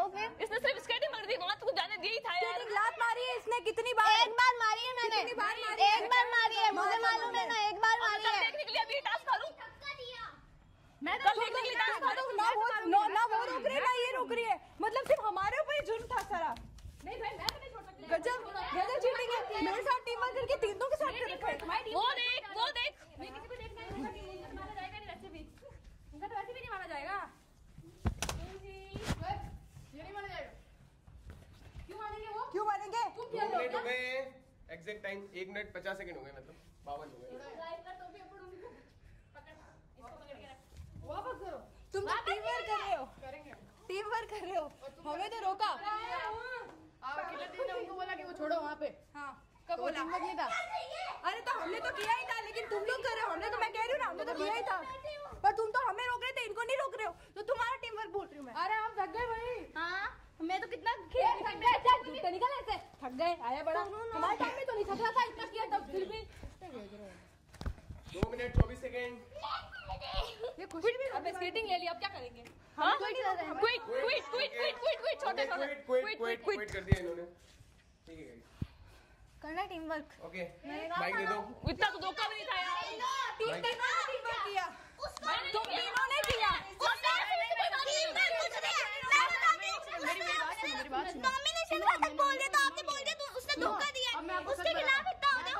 Speaker 4: इसने सिर्फ स्केटिंग मार दी, वहां तो जाने दिया ही था यार।
Speaker 2: लात मारी है इसने कितनी बार?
Speaker 3: एक बार मारी है मैंने,
Speaker 2: कितनी बार मारी है?
Speaker 3: एक बार मारी है, मुझे मालूम है ना, एक बार मारी है।
Speaker 4: देखने के लिए अभी टास्क करूं?
Speaker 2: मैं
Speaker 4: कल देखने के लिए टास्क करूं?
Speaker 2: ना वो रोक रही है ना ये रोक रही है। मतलब सिर्फ हमारे ऊपर ही जुर्म था सारा। नहीं भाई, मैं तो नहीं छोड़ सकती। गजब चीटिंग है। मेरे साथ टीम वर्क करके तीनों के साथ कर रखा है।
Speaker 4: वो देख
Speaker 2: मैं किसी को देखना है, उनका टीम माना जाएगा नहीं वैसे भी। उनका तो वैसे भी नहीं माना जाएगा।
Speaker 6: ये नहीं माना जाएगा।
Speaker 2: क्यों मानेंगे वो? क्यों मानेंगे?
Speaker 1: 2 मिनट हो गए, एग्जैक्ट टाइम 1 मिनट 50 सेकंड हो गए, मतलब 52 हो गए।
Speaker 2: वापस करो। तुम तो टीम वर्क कर रहे हो। टीम वर्क कर रहे हो, हमें तो रोका।
Speaker 6: आप अकेले थे ना, उनको बोला कि वो छोड़ो वहाँ पे।
Speaker 2: हाँ, कब बोला?
Speaker 6: टीम वर्क नहीं था।
Speaker 2: अरे तो हमने तो किया ही था, लेकिन तुम लोग कर रहे हो। हमने तो, मैं कह रही हूँ ना, हमने तो किया ही था। पर तुम तो हमें रोक रहे थे, इनको नहीं रोक रहे हो। तो तुम्हारा टीम वर्क बोल रही हूँ मैं।
Speaker 6: अरे हम थक गए भाई।
Speaker 3: हाँ, मैं तो कितना
Speaker 2: थक गए, चल जूते निकल ऐसे। थक गए, आया बड़ा। हमारे टाइम में तो नहीं थक रहा था, इतना किया तब फिर भी।
Speaker 1: 2 मिनट 24 सेकंड।
Speaker 2: ये खुशी भी। अबे स्केटिंग ले ली, अब क्या करेंगे?
Speaker 4: हाँ? क्विट छोटे
Speaker 1: क्विट कर दिया इन्होंने। ठीक है गाइस,
Speaker 3: करना टीम वर्क।
Speaker 1: ओके माइक दे दो।
Speaker 4: इतना तो धोखा भी नहीं था यार।
Speaker 2: टीम वर्क किया। तुम तीनों ने किया।
Speaker 3: नॉमिनेशन का तक बोल दे तो आपने बोल दिया, तो उसने धोखा दिया है। उसके खिलाफ इतना हो गया।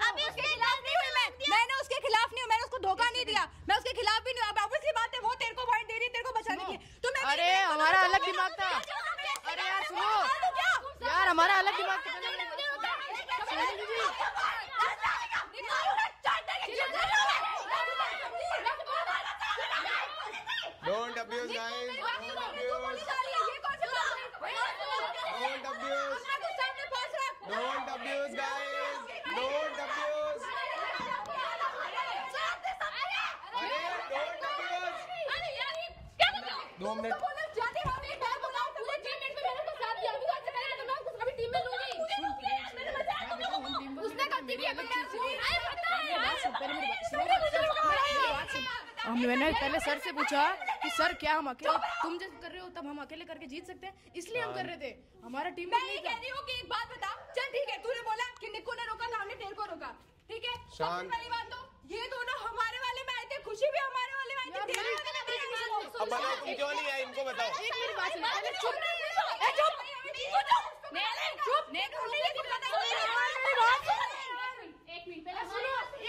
Speaker 3: अभी उसके खिलाफ नहीं हुई मैं।
Speaker 2: मैंने उसके खिलाफ नहीं हूँ, मैंने उसको धोखा नहीं दिया। मैं उसके खिलाफ भी नहीं हूँ। अब ऑब्वियसली बात है, वो तेरे को पॉइंट दे रही है, तेरे को बचाने के लिए। तो मैं
Speaker 6: अरे हमारा अलग दिमाग था। अरे यार सुनो यार, हमारा अलग दिमाग था।
Speaker 1: Don't abuse guys, don't abuse, don't abuse, don't abuse guys, don't abuse,
Speaker 4: अरे यार ये क्या कर रहे हो?
Speaker 1: 2 मिनट।
Speaker 4: जाती हम एक बार बोला, पूरे 6 मिनट में मैंने तो साथ दिया, अभी तो अच्छा करेगा तो मैं उसको कभी टीम में लूंगी।
Speaker 6: मैंने पहले सर से पूछा कि सर क्या हम अकेले तुम जब कर रहे हो तब हम अकेले करके जीत सकते हैं, इसलिए हम कर रहे थे, हमारा टीम
Speaker 2: मैं ये कह रही हूँ कि एक बात बता, चल ठीक है तूने बोला कि निक्कू ने रोका था, हमने तेरे को रोका, ठीक है।
Speaker 1: शांत।
Speaker 2: वाली बात तो ये दोनों हमारे वाले में आए थे, खुशी भी हमारे वाले में आई थी, तेरे वाले में नहीं आई।
Speaker 1: अब बताओ तुम क्यों नहीं आए, इनको बताओ।
Speaker 6: एक मेरी बात सुनो, पहले चुप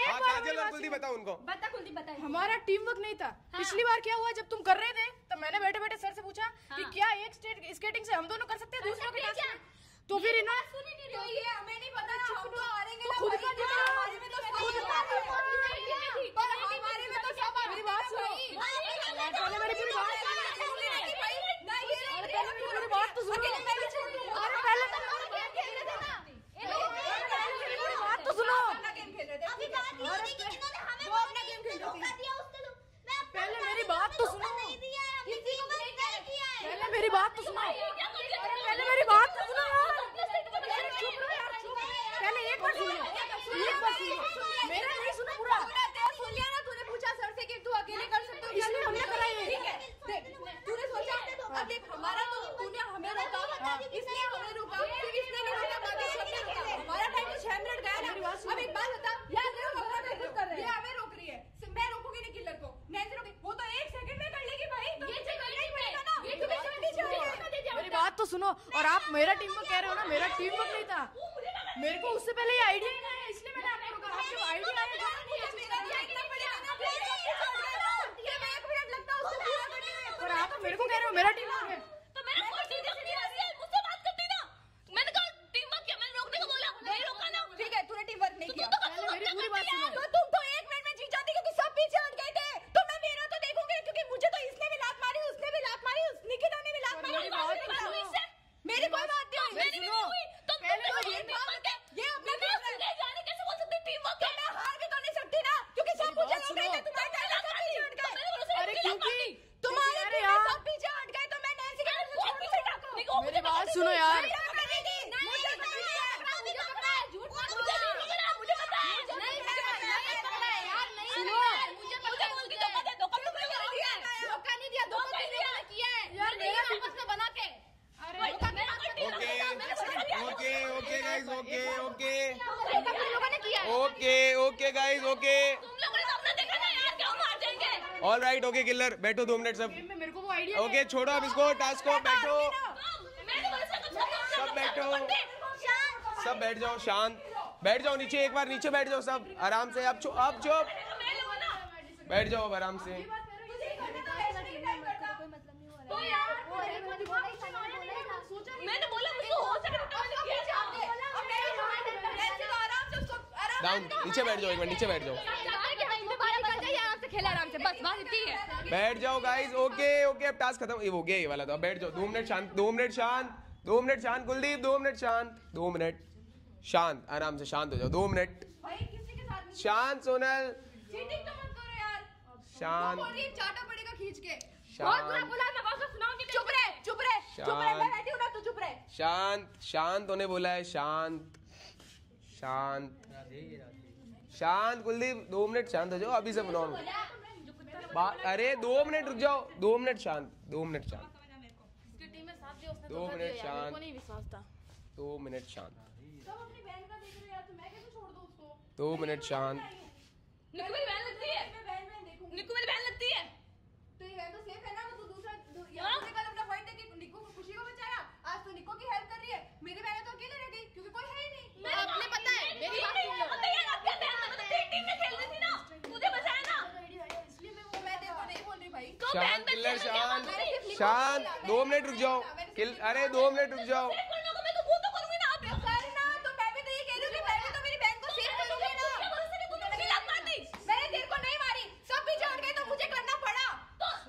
Speaker 1: हाँ काजल और कुलदीप बताओ उनको।
Speaker 2: बता कुलदीप बता।
Speaker 6: हमारा टीम वर्क नहीं था। पिछली बार क्या हुआ जब तुम कर रहे थे तब मैंने बैठे बैठे सर से पूछा कि क्या एक स्केटिंग से हम दोनों कर सकते हैं दूसरों के टास्क में? तो फिर इन्होंने
Speaker 2: तो ये हमें नहीं पता ना, हम तो हारेंगे ना,
Speaker 6: खुद का
Speaker 2: भाई,
Speaker 6: जितना
Speaker 2: हमारे में तो सब पर हमारे में तो सब
Speaker 6: मेरी बात सुनो, पहले मेरी पूरी बात सुनो, पहले मेरी पूरी बात तो सुनो, अरे पहले मेरी बात तो सुनो, पहले मेरी बात तो सुनो, पहले मेरी बात तो सुनो, पहले मेरी बात तो सुनो यार, पहले एक बार सुनो, मेरा नहीं सुनो पूरा।
Speaker 2: सुन लिया ना, तूने पूछा सर से कि तू अकेले कर सकते हो,
Speaker 6: इसलिए हमने करा ये।
Speaker 2: ठीक है, देख तूने सोचा अब देख हमारा तो तूने हमें रोका, इसलिए हमने रोका, फिर इसने नहीं रोका, बाकी सबने रोका, हमारा टाइम तो 6 मिनट गया ना। अब एक बात बता, यार देखो हम मेहनत कर रहे हैं, ये हमें रोक रही है, मैं रोकूंगी नहीं किलर को, नैंसी रोके, वो तो 1 सेकंड में कर लेगी भाई, तो ये करना ही पड़ेगा ना, ये तुम्हें जल्दी चाहिए।
Speaker 6: मेरी बात तो सुनो, और आप मेरा टीम वर्क कह रहे हो ना, मेरा टीम वर्क नहीं था, मेरे को उससे पहले ये आइडिया नहीं आया, इसलिए मैंने आपको रोका। आपको आइडिया आया
Speaker 2: मेरा देखना पड़ेगा ना, फिर 1 मिनट लगता है उसको पूरा करने में,
Speaker 6: और आप मेरे को कह रहे हो मेरा टीम वर्क है।
Speaker 4: तो मेरा कोई चीज़ नहीं आ रही है, मुझसे बात करती ना। मैंने कहा टीम वर्क किया, मैंने रोकने को बोला, नहीं रोका ना।
Speaker 2: ठीक है तूने टीम वर्क नहीं किया,
Speaker 6: पहले मेरी पूरी बात सुनो,
Speaker 2: तो तुम तो 1 मिनट में जीत जाती क्योंकि सब पीछे हट गए थे, तो मैं मेरा तो देखूंगी क्योंकि मुझे तो इसने भी लात मारी, उसने भी लात मारी, निकिता ने भी लात मारी,
Speaker 6: मेरी बात तो सुनो,
Speaker 2: मेरी कोई बात नहीं हुई,
Speaker 6: मेरी सुनो,
Speaker 2: पहले तो ये अपने
Speaker 4: कैसे बोल सकते टीम वर्क
Speaker 2: तो मैं हार भी तो नहीं सकती ना, क्योंकि सब मुझे रोक रहे थे, तुम्हारे टाइम सब पीछे हट गए,
Speaker 6: अरे क्योंकि
Speaker 2: तुम्हारे
Speaker 6: अरे
Speaker 2: टीम में
Speaker 6: यार,
Speaker 2: सब पीछे हट गए, तो मैं नैन्सी के छोड़ नहीं सकता।
Speaker 6: मेरी बात सुनो यार,
Speaker 1: okay guys okay all right okay killer बैठो 2 मिनट सब।
Speaker 6: मेरे को वो आइडिया
Speaker 1: ओके छोड़ो अब इसको टास्क को, बैठो सब बैठो, सब बैठ जाओ, शांत बैठ जाओ, नीचे एक बार नीचे बैठ जाओ सब आराम से। अब चुप बैठ जाओ अब आराम से।
Speaker 4: मैंने बोला मुझको हो सके
Speaker 1: डाउन नीचे बैठ जाओ, एक मिनट नीचे बैठ जाओ,
Speaker 4: खेला आराम से, बस बात इतनी है।
Speaker 1: बैठ जाओ गाइस। ओके ओके अब टास्क खत्म, ये हो गया ये वाला, तो अब बैठ जाओ 2 मिनट शांत, 2 मिनट शांत, 2 मिनट शांत कुलदीप, 2 मिनट शांत, 2 मिनट शांत, आराम से शांत हो जाओ, 2 मिनट शांत। सोनल शांत,
Speaker 2: चाटा पड़ेगा खींच के,
Speaker 1: शांत
Speaker 2: चुप रहे मैं बैठी हूँ ना, तू चुप रहे।
Speaker 1: शांत शांत होने बोला है, शांत शांत शांत कुलदीप 2 मिनट शांत हो जाओ, अभी से नॉर्मल। अरे 2 मिनट रुक जाओ, 2 मिनट शांत, 2 मिनट शांत, 2 मिनट शांत, 2 मिनट शांत, 2 मिनट शांत।
Speaker 4: निक्कू मेरी बहन लगती है, निक्कू मेरी बहन लगती है।
Speaker 2: तो ये तो सेफ है ना, तो तू दूसरा यहाँ कल अपना पॉइंट है कि निक्कू को खुशी को बचाया, आज तो निक्कू की हेल्प कर रही है, मेरी बहन तो अकेले रह गई क्योंकि कोई है ही नहीं।
Speaker 4: आपने पता है मेरी बात सुन लो, यार आपकी बहन तो तेरी टीम में खेल रही थी ना, तुझे बचाया ना,
Speaker 2: इसलिए मैं तेरे को नहीं बोल रही भाई।
Speaker 1: शांत किलर शांत शांत, 2 मिनट रुक जाओ अरे 2 मिनट रुक जाओ।
Speaker 4: मैं तो वो तो करूंगी ना, आप
Speaker 2: करना तो मैं भी तो ये कह रही हूँ कि मैं भी तो मेरी बहन को सेव करूंगी ना। मैंने तेरे को नहीं मारी, सब पीछे हट गए तो मुझे करना पड़ा,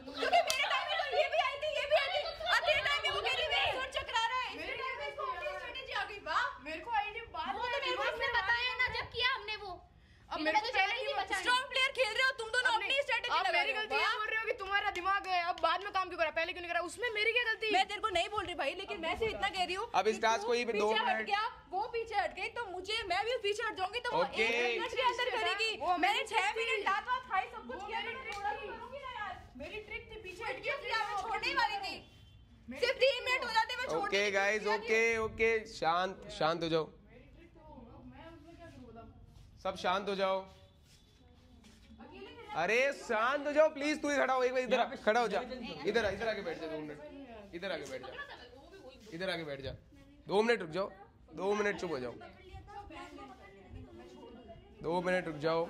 Speaker 2: क्योंकि मेरे टाइम में तो ये भी आई थी, ये भी आई थी, अब तेरे टाइम में वो कह रही है सुर चकरा रहा है, मेरे टाइम में इसको अपनी स्ट्रेटजी आ गई। वाह
Speaker 6: मेरे को आइडिया बात
Speaker 4: वो तो मेरे को इसने बताया ना जब किया हमने वो।
Speaker 6: अब मेरे को पहले ही
Speaker 2: स्ट्रॉन्ग प्लेयर खेल रहे हो तुम दोनों, अपनी स्ट्रेटजी
Speaker 6: आप
Speaker 2: लगा
Speaker 6: मेरी
Speaker 2: रहे हो।
Speaker 6: गलती ये बोल रहे हो कि तुम तुम्हारा दिमाग है, अब बाद में काम क्यों करा, पहले क्यों नहीं करा? उसमें मेरी क्या गलती?
Speaker 2: मैं तेरे को नहीं बोल रही भाई, लेकिन मैं सिर्फ इतना कह रही हूँ
Speaker 1: अब इस टास्क को ही पे 2
Speaker 2: पीछे हट
Speaker 1: मिनट।
Speaker 2: गया, वो पीछे हट गई तो मुझे, मैं भी पीछे हट जाऊंगी तो वो
Speaker 1: Okay.
Speaker 2: 1 मिनट के अंदर करेगी। मैंने 6 मिनट दांत वात खाई, सब कुछ किया,
Speaker 6: मेरी ट्रिक थी, पीछे
Speaker 2: हट गया, फिर मैं छोड़ने ही वाली थी। सिर्फ 3 मिनट हो जाते मैं छोड़
Speaker 1: ओके गाइस, ओके शांत शांत हो जाओ, सब शांत हो जाओ। अरे शांत हो जाओ प्लीज, तू ही खड़ा हो, एक बार इधर खड़ा हो जा, इधर आके बैठ जा 2 मिनट, इधर आके बैठ जा, इधर आके बैठ जा, 2 मिनट रुक जाओ, 2 मिनट चुप हो जाओ, 2 मिनट रुक जाओ।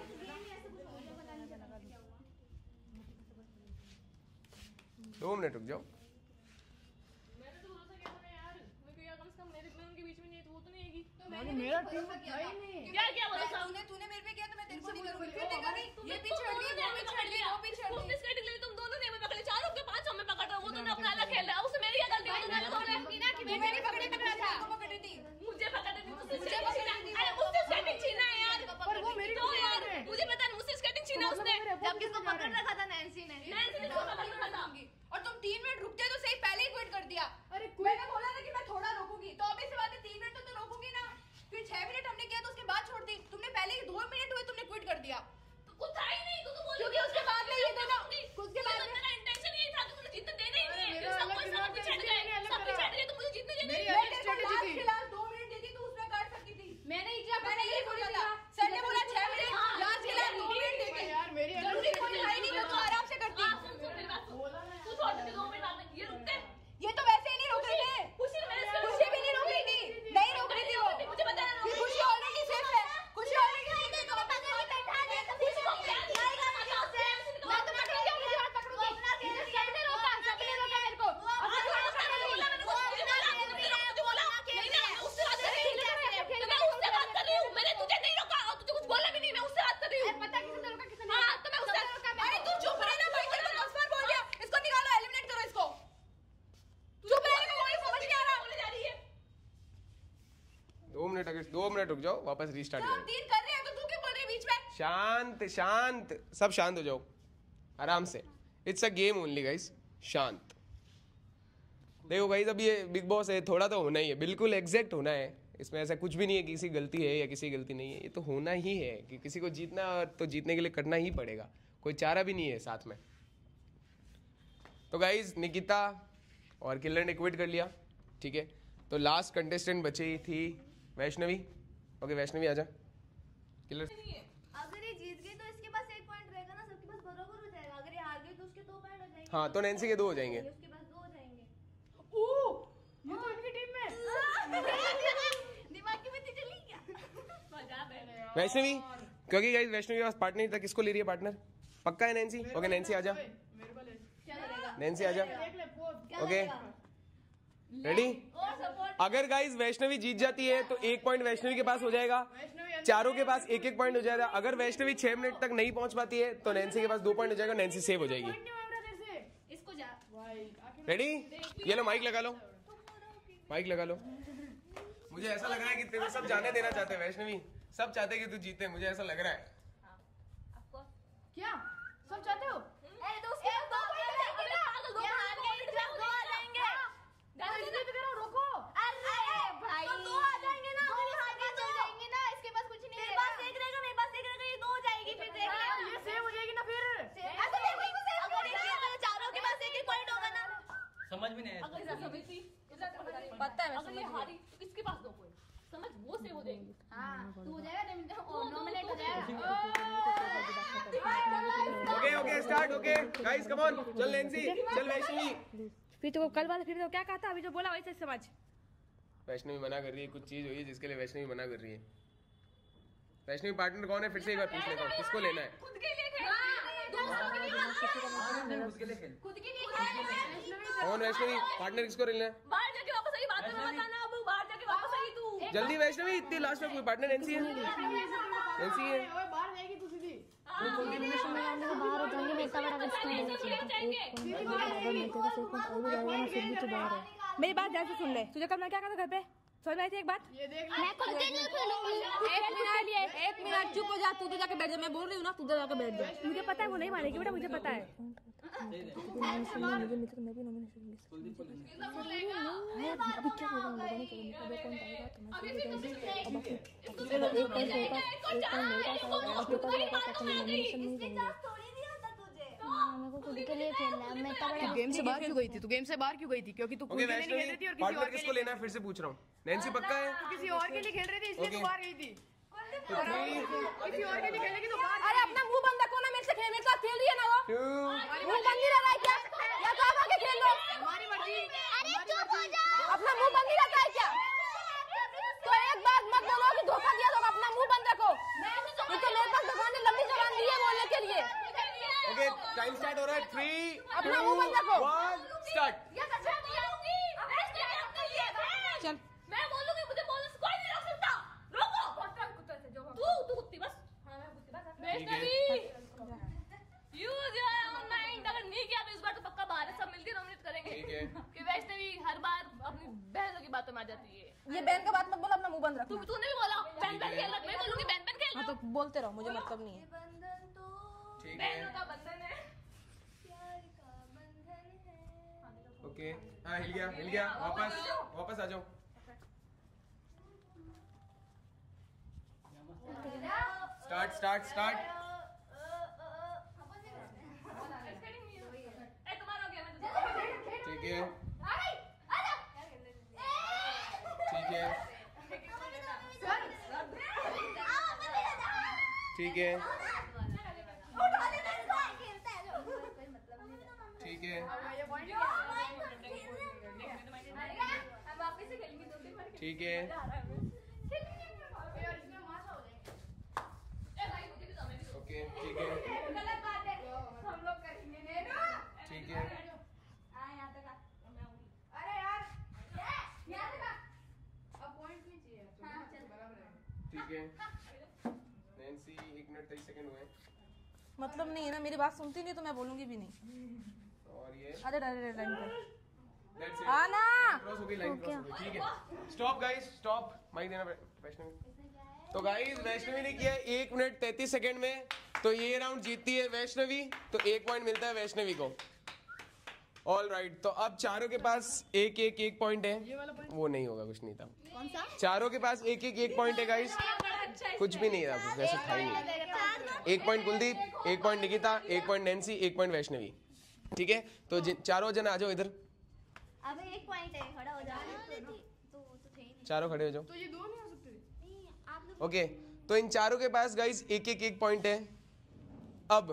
Speaker 1: 2 मिनट रुक जाओ।
Speaker 6: मेरा टीम था ही नहीं।
Speaker 4: क्या बोला?
Speaker 2: तूने मेरे पे किया तो मैं तेरे को नहीं करूंगी। फिर देखा नहीं, ये पीछे हट गई, वो पीछे हट गई, वो पीछे हट गई।
Speaker 4: उसने स्केटिंग ली, तुम दोनों ने हमें पकड़े, 4 के 5 हमें पकड़ रहे हो, वो दोनों अपना अलग खेल रहा है, उसमें मेरी क्या गलती है? तुमने बोला ना कि
Speaker 2: मैंने पकड़ी थी,
Speaker 4: मुझे पकड़ दी, मुझसे स्केटिंग छीना है यार।
Speaker 6: पर वो मेरी
Speaker 4: तो यार मुझे पता नहीं, मुझसे स्केटिंग छीना उसने।
Speaker 2: जब किसको पकड़ रखा था? नैंसी ने। और तुम 3 मिनट रुकते तो सही, पहले ही क्विट कर दिया।
Speaker 6: अरे
Speaker 2: मैंने बोला था कि मैं थोड़ा रोकूंगी, तो ऑब्वियस सी बात है 3 मिनट तो रोकूंगी ना। फिर 6 मिनट हमने किया तो उसके बाद छोड़ दी। तुमने पहले ही 2 मिनट हुए, तुमने क्विट कर दिया।
Speaker 4: कुछ था ही नहीं, तू तो बोली
Speaker 2: क्योंकि उसके बाद में ये देखा,
Speaker 4: उसके बाद मेरा इंटेंशन यही था कि मुझे जीतने देना ही नहीं है। सब कोई सब पीछे हट गए, तो मुझे जीतने देना ही
Speaker 6: मेरी
Speaker 4: है।
Speaker 6: स्ट्रेटजी थी।
Speaker 2: फिलहाल 2 मिनट दी थी, तू उसमें काट सकती थी।
Speaker 3: मैंने
Speaker 2: मैंने यही बोला था, सर ने बोला 6 मिनट, लास्ट के लिए 2 मिनट दी थी।
Speaker 6: यार मेरी
Speaker 2: जरूरी कोई था ही नहीं, मैं तो आराम से करती।
Speaker 4: मेरी बात सुन, तू छोड़ दे, 2 मिनट बाद ये रुकते।
Speaker 2: ये तो वैसे ही नहीं रोक रहे थे, खुशी भी नहीं रोक रही थी, नहीं रोक रही थी वो।
Speaker 4: मुझे पता है
Speaker 2: फिर खुशी ऑलरेडी सेफ है, खुशी ऑलरेडी सेफ है। तो मैं पकड़ के बैठा है, तो खुशी को क्या किया? मैं तो पकड़ के मुझे हाथ पकड़ूंगी। सबने रोका मेरे को।
Speaker 4: मैंने तुझे नहीं रोका और तुझे कुछ बोला भी नहीं, मैं उससे बात कर रही हूँ।
Speaker 2: पता है किसने रोका, किसने
Speaker 4: हाँ, तो मैं उससे
Speaker 2: अरे तू चुप रहे ना भाई, तेरे को 10 बार बोल दिया। इसको निकालो, एलिमिनेट करो इसको। चुप रहने को कोई समझ नहीं आ रहा।
Speaker 4: बोले जा रही है।
Speaker 1: 2 मिनट, अगर 2 मिनट रुक जाओ, वापस रीस्टार्ट
Speaker 2: हम
Speaker 1: करो।
Speaker 2: 3 कर रहे हैं तो तू क्यों बोल रही है बीच में?
Speaker 1: शांत शांत, सब शांत हो जाओ, आराम से। It's a game only guys, शांत। देखो गाइस, अब ये बिग बॉस है, थोड़ा तो होना ही है, बिल्कुल एग्जैक्ट होना है। इसमें ऐसा कुछ भी नहीं है किसी गलती है या किसी गलती नहीं है, ये तो होना ही है कि किसी को जीतना तो जीतने के लिए करना ही पड़ेगा, कोई चारा भी नहीं है साथ में। तो गाइस, निकिता और किलर ने क्विट कर लिया, ठीक है। तो लास्ट कंटेस्टेंट बची थी वैष्णवी। ओके वैष्णवी आजा। किलर
Speaker 3: अगर ये जीत गई तो इसके पास 1 पॉइंट रहेगा ना, सबके पास बराबर हो जाएगा। अगर ये हार गई तो उसके 2 पॉइंट हो जाएंगे।
Speaker 1: हाँ, तो नैन्सी के 2 हो जाएंगे।
Speaker 3: उसके पास 2 हो जाएंगे।
Speaker 6: ये तो इनकी टीम में।
Speaker 3: दिमाग की बत्ती चली क्या?
Speaker 1: वैष्णवी, क्योंकि गाइस वैष्णवी के पास पार्टनर था, किसको ले रही है पार्टनर? पक्का है नैन्सी? ओके नैन्सी आजा,
Speaker 6: मेरे को ले
Speaker 1: नैन्सी आजा।
Speaker 6: देख ले पोज।
Speaker 1: Okay ready?
Speaker 3: और सपोर्ट
Speaker 1: अगर गाइस वैष्णवी जीत जाती है तो 1 पॉइंट वैष्णवी के पास हो जाएगा, चारों के पास 1-1 पॉइंट हो जाएगा। अगर वैष्णवी 6 मिनट तक नहीं पहुंच पाती है तो नैन्सी के पास 2 पॉइंट हो जाएगा, नैन्सी सेव हो जाएगी।
Speaker 3: इसको जा।
Speaker 1: रेडी? ये लो, माइक लगा लो, माइक लगा लो। मुझे ऐसा लग रहा है कि तेरे को सब जाने देना चाहते हैं वैष्णवी, सब चाहते हैं कि तू जीते, मुझे ऐसा लग रहा है।
Speaker 6: क्या सब चाहते हो?
Speaker 3: ए तो उसके बाद 2 पॉइंट देंगे ना। ये हार गई तो 2 आ जाएंगे।
Speaker 6: इसलिए तो कह रहा हूं, रोको।
Speaker 3: अरे भाई तो 2 आ जाएंगे ना। मेरी हार गई तो जाएंगे ना, इसके पास कुछ नहीं है। मेरे पास 1 रहेगा, मेरे पास 1 रहेगा, ये 2 हो जाएगी। फिर देख ले,
Speaker 6: ये सेव हो जाएगी ना फिर।
Speaker 3: ऐसा देखो, अगर ये चारों के पास 1-1 पॉइंट होगा ना।
Speaker 5: समझ में नहीं आया।
Speaker 4: अगर इधर समझती,
Speaker 2: पता है मैं
Speaker 4: अगर ये हारी तो किसके पास 2 पॉइंट? समझ, वो से हो जाएंगे।
Speaker 3: हां तू हो जाएगा, नॉमिनेट हो जाएगा।
Speaker 1: Okay okay start. Okay guys come on, चल नैन्सी, चल वैष्णवी।
Speaker 6: फिर तो कल वाला फिर तो क्या कहा था, अभी जो बोला वैसे समझ।
Speaker 1: वैष्णवी मना कर रही है, कुछ चीज हुई है जिसके लिए वैष्णवी मना कर रही है। वैष्णवी पार्टनर कौन है? फिर से एक बार पूछ लेता हूँ, किसको लेना है?
Speaker 4: खुद के लिए खेल, दूसरों के लिए
Speaker 5: उसके लिए खेल।
Speaker 3: खुद के लिए खेल।
Speaker 1: कौन वैष्णवी पार्टनर किसको लेना है?
Speaker 4: बाहर जाके वापस आई, बात में बताना। अब बाहर जाके वापस आई तू।
Speaker 1: जल्दी वैष्णवी, इतनी लास्ट में कोई पार्टनर नैन्सी है, नैन्सी है।
Speaker 6: ओए बाहर जाएगी तू सीधी।
Speaker 3: बाहर हो जाएंगे, मैं इतना बड़ा रिस्क नहीं ले सकती। मेरी बात ध्यान से सुन ले। तुझे कब ना क्या कहा था घर पे? समझ आई थी एक बात?
Speaker 6: ये देख
Speaker 3: मैं कंटिन्यू खेलूंगी।
Speaker 2: एक मिनट चुप हो जा, तू तो जाके बैठ जा। मैं बोल रही हूँ ना, तू तो जाके बैठ जा।
Speaker 3: मुझे पता है वो नहीं मारेगी बेटा, मुझे पता है। अभी क्या होगा हम लोगों ने कौन पाएगा
Speaker 6: गेम से बाहर क्यों गई थी? तू गेम से बाहर क्यों गई थी? क्योंकि तू
Speaker 1: ओके वैष्णवी, पार्टनर किसको लेना है फिर से पूछ रहा हूँ। नैन्सी पक्का है?
Speaker 6: किसी और के लिए खेल रही थी इसलिए तू बाहर गई थी।
Speaker 1: तो 3
Speaker 6: किसी और के लिए खेलेगी तो बाहर।
Speaker 2: अरे अपना मुंह बंद रखो ना, मेरे से मेरे साथ खेल रही है ना वो।
Speaker 1: 2
Speaker 2: मुंह बंद नहीं रहा है क्या? या तो आप आके खेल लो।
Speaker 6: हमारी मर्जी।
Speaker 3: अरे चुप हो जाओ।
Speaker 2: अपना मुंह बंद नहीं रखा है क्या? तो एक बात मत बोलो कि धोखा दिया, तो अपना मुंह बंद रखो। ये तो मेरे पास भगवान ने लंबी जबान दी है बोलने के लिए।
Speaker 1: ओके टाइम स्टार्ट हो रहा है। 3
Speaker 2: अपना मुंह बंद रखो।
Speaker 1: 1 स्टार्ट।
Speaker 2: चल
Speaker 3: मैं बोलूंगी, मुझे बोलने से कोई नहीं रोक सकता। रोको तू कुत्ती बस। वैष्णवी यू जो है ऑनलाइन अगर नहीं किया तो इस बार तो पक्का बाहर सब मिलकर नॉमिनेट करेंगे।
Speaker 1: ठीक है।
Speaker 3: कि वैष्णवी हर बार अपनी बहनों की बातों में आ जाती है।
Speaker 2: ये बहन का बात मत बोलो, अपना मुंह बंद रखो।
Speaker 3: तूने भी बोला बहन बहन खेल, मैं बोलूंगी बहन बहन खेल।
Speaker 2: हाँ तो बोलते रहो, मुझे मतलब नहीं है।
Speaker 1: ठीक
Speaker 3: बहनों
Speaker 1: है
Speaker 3: का बंधन है।
Speaker 1: ओके। हाँ हिल गया वापस आ जाओ। स्टार्ट।
Speaker 3: तुम्हारा हो गया।
Speaker 1: ठीक है ठीक है ठीक है ओके ठीक है ठीक है ठीक है नैन्सी 1 मिनट 23 सेकंड हुए।
Speaker 2: मतलब नहीं है ना, मेरी बात सुनती नहीं तो मैं बोलूंगी भी नहीं।
Speaker 1: और ये
Speaker 2: अरे लाइन पे
Speaker 1: That's it.
Speaker 2: आना।
Speaker 1: क्रॉस हो गई लाइन क्रॉस हो गई। ठीक है स्टॉप गाइस स्टॉप। माइक देना वैष्णवी। तो गाइस वैष्णवी ने किया 1 मिनट 33 सेकंड में, तो ये राउंड जीतती है वैष्णवी, तो 1 पॉइंट मिलता है वैष्णवी को। ऑल राइट तो अब चारों के पास एक पॉइंट है। वो नहीं होगा, कुछ नहीं था।
Speaker 3: कौन सा?
Speaker 1: चारों के पास एक पॉइंट है गाइस। कुछ भी नहीं था, वैसे था ही नहीं। 1 point Kuldeep, 1 point Nikita, 1 point Nancy, 1 point Vaishnavi. ठीक है तो चारों जन आ जाओ इधर।
Speaker 3: अब 1 पॉइंट है, खड़ा हो जाओ। तो थे ही नहीं।
Speaker 1: चारों खड़े हो जाओ।
Speaker 6: तो ये दो नहीं हो सकते।
Speaker 3: नहीं आप लोग
Speaker 1: ओके तो इन चारों के पास गाइस एक पॉइंट है। अब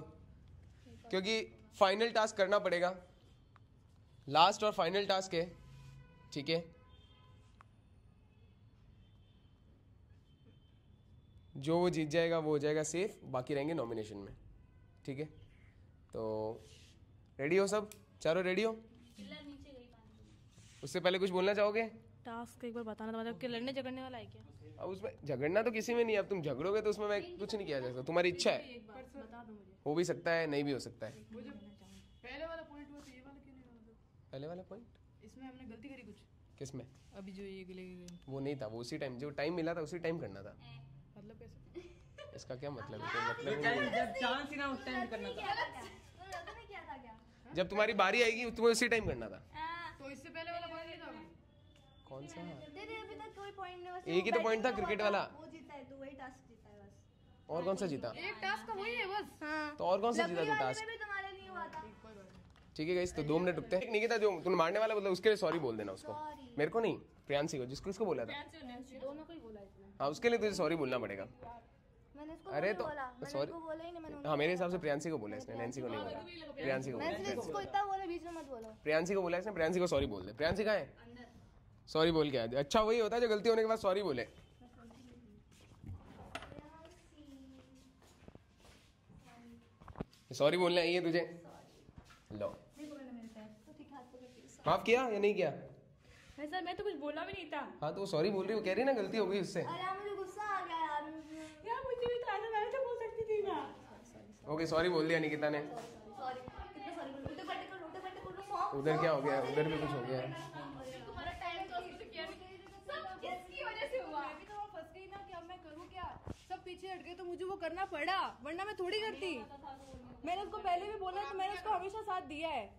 Speaker 1: क्योंकि फाइनल टास्क करना पड़ेगा, लास्ट और फाइनल टास्क है। ठीक है जो वो जीत जाएगा वो हो जाएगा सेफ, बाकी रहेंगे नॉमिनेशन में। ठीक है तो रेडी हो सब? चारों रेडी हो? उससे पहले कुछ बोलना चाहोगे?
Speaker 2: टास्क एक बार बताना, मतलब कि लड़ने झगड़ने वाला है क्या?
Speaker 1: अब उसमें झगड़ना तो किसी में नहीं है। अब तुम झगड़ोगे तो उसमें मैं कुछ नहीं किया जा सकता। तुम्हारी इच्छा है,
Speaker 6: बता दो मुझे।
Speaker 1: हो भी सकता है नहीं भी हो सकता है।
Speaker 6: वो जो पहले वाला पॉइंट हुआ तो ये वाला क्यों नहीं हुआ? मतलब
Speaker 1: पहले वाला पॉइंट
Speaker 6: इसमें हमने गलती करी कुछ।
Speaker 1: किसमें?
Speaker 6: अभी जो ये गिले
Speaker 1: वो नहीं था, वो उसी टाइम जो टाइम मिला था उसी टाइम करना था।
Speaker 6: मतलब कैसे?
Speaker 1: इसका क्या मतलब है? कोई मतलब ही नहीं है।
Speaker 5: जब चांस ही ना उस टाइम करना था।
Speaker 3: ने किया था क्या?
Speaker 1: जब तुम्हारी बारी आएगी तुम्हें उसी टाइम करना था।
Speaker 6: तो इससे पहले वाला पॉइंट नहीं था।
Speaker 1: कौन सा?
Speaker 3: दीदी अभी तक कोई पॉइंट नहीं। बस
Speaker 1: एक ही तो पॉइंट था क्रिकेट वाला।
Speaker 3: वो जीता है, तू वही टास्क जीता है बस।
Speaker 1: और कौन सा जीता?
Speaker 6: एक टास्क का वही है बस।
Speaker 3: हाँ
Speaker 1: तो और कौन सा जीता तू टास्क?
Speaker 3: भी तुम्हारे लिए हुआ था।
Speaker 1: ठीक है गाइस तो 2 मिनट रुकते हैं। निकिता जो तुम मारने वाला मतलब उसके लिए सॉरी बोल देना उसको। मेरे को नहीं, प्रियांशी को, जिसको इसको बोला था।
Speaker 2: दोनों को ही बोला इसने।
Speaker 1: हाँ उसके लिए तुझे सॉरी बोलना पड़ेगा।
Speaker 3: मैंने इसको
Speaker 1: अरे तो
Speaker 3: बोला, मैंने
Speaker 1: सॉरी।
Speaker 3: उसको बोला ही नहीं। मैंने
Speaker 1: हाँ मेरे हिसाब से प्रियांशी को बोला इसने, नैन्सी को नहीं बोला। प्रियांशी को बोला।
Speaker 3: मैंने इसको इतना बोला, बीच में मत बोलो।
Speaker 1: प्रियांशी को बोला इसने, प्रियांशी को सॉरी बोल दे। प्रियांशी कहाँ है? सॉरी बोल के आ। अच्छा वही होता है जो गलती होने के बाद सॉरी बोले। सॉरी बोलना है ये तुझे। लो माफ किया या नहीं किया?
Speaker 2: सर मैं तो कुछ बोला भी नहीं था।
Speaker 1: हाँ तो वो सॉरी बोल रही, वो कह रही ना गलती हो गई उससे।
Speaker 3: अरे यार मुझे गुस्सा आ गया यार।
Speaker 2: यार मुझे भी तो ऐसा, मैं तो बोल सकती थी ना।
Speaker 1: ओके सॉरी बोल दिया निकिता ने।
Speaker 3: सॉरी कितने सॉरी बोल। उल्टे पलटे करो सॉन्ग।
Speaker 1: उधर क्या हो गया? उधर भी कुछ हो गया है।
Speaker 3: तुम्हारा टाइम तो किया नहीं।
Speaker 2: पीछे हट गए तो मुझे वो करना पड़ा, वरना मैं थोड़ी करती। मैंने उसको पहले भी बोला तो मैंने उसको हमेशा साथ दिया है।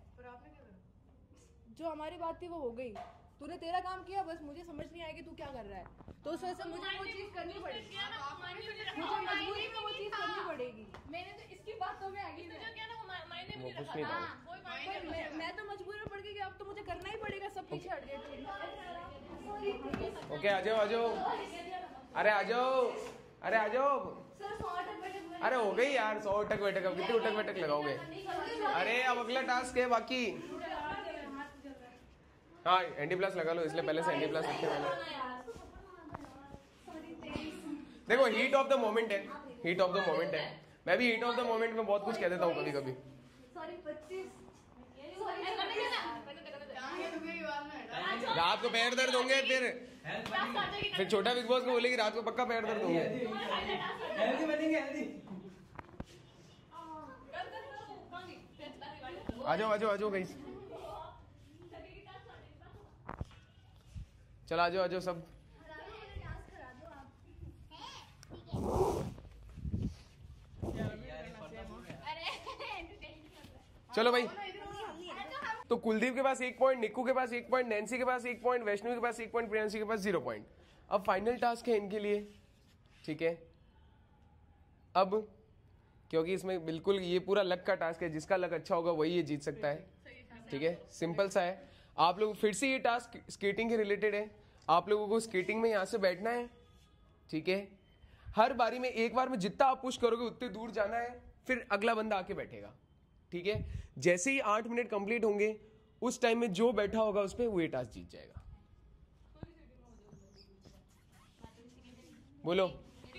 Speaker 2: जो हमारी बात थी वो हो गई, तूने तेरा काम किया, बस मुझे समझ नहीं आया कि तू क्या कर रहा है, तो उस वजह से मुझे वो चीज करनी पड़ेगी, मुझे मजबूरी में वो चीज करनी पड़ेगी।
Speaker 4: मैंने तो इसकी बातों में आगे जो क्या ना वो मायने भी नहीं रखा था, कोई मायने नहीं।
Speaker 2: मैं तो मजबूर में पड़ गई कि अब तो मुझे करना ही पड़ेगा, सब पीछे हट गए।
Speaker 1: ओके आ जाओ आ जाओ, अरे आ जाओ, अरे आ जाओ, अरे हो गई यार 100 उठक बैठक, अब कितनी उठक बैठक लगाओगे? अरे अब अगला टास्क है बाकी। हाँ एंटी प्लस लगा लो, इसलिए पहले से एंटी प्लस रखने वाले। देखो हीट ऑफ द मोमेंट है, हीट ऑफ द मोमेंट है। मैं भी हीट ऑफ द मोमेंट में बहुत कुछ कह देता हूँ कभी कभी। रात को पैर दर्द होंगे, फिर छोटा बिग बॉस को बोलेगी रात को पक्का पैर दर्द होंगे। आ जाओ आ जाओ आ जाओ गाइस, चलो आ जाओ सब। चलो भाई, तो कुलदीप के पास 1 पॉइंट, निक्कू के पास 1 पॉइंट, नैन्सी के पास 1 पॉइंट, वैष्णवी के पास 1 पॉइंट, प्रियांशी के पास 0 पॉइंट। अब फाइनल टास्क है इनके लिए, ठीक है। अब क्योंकि इसमें बिल्कुल ये पूरा लक का टास्क है, जिसका लक अच्छा होगा वही ये जीत सकता है, ठीक है। सिंपल सा है। आप लोग फिर से, ये टास्क स्केटिंग के रिलेटेड है। आप लोगों को स्केटिंग में यहां से बैठना है, ठीक है। हर बारी में एक बार में जितना आप पुश करोगे उतने दूर जाना है, फिर अगला बंदा आके बैठेगा, ठीक है। जैसे ही 8 मिनट कंप्लीट होंगे उस टाइम में जो बैठा होगा उस पर वो ये टास्क जीत जाएगा। बोलो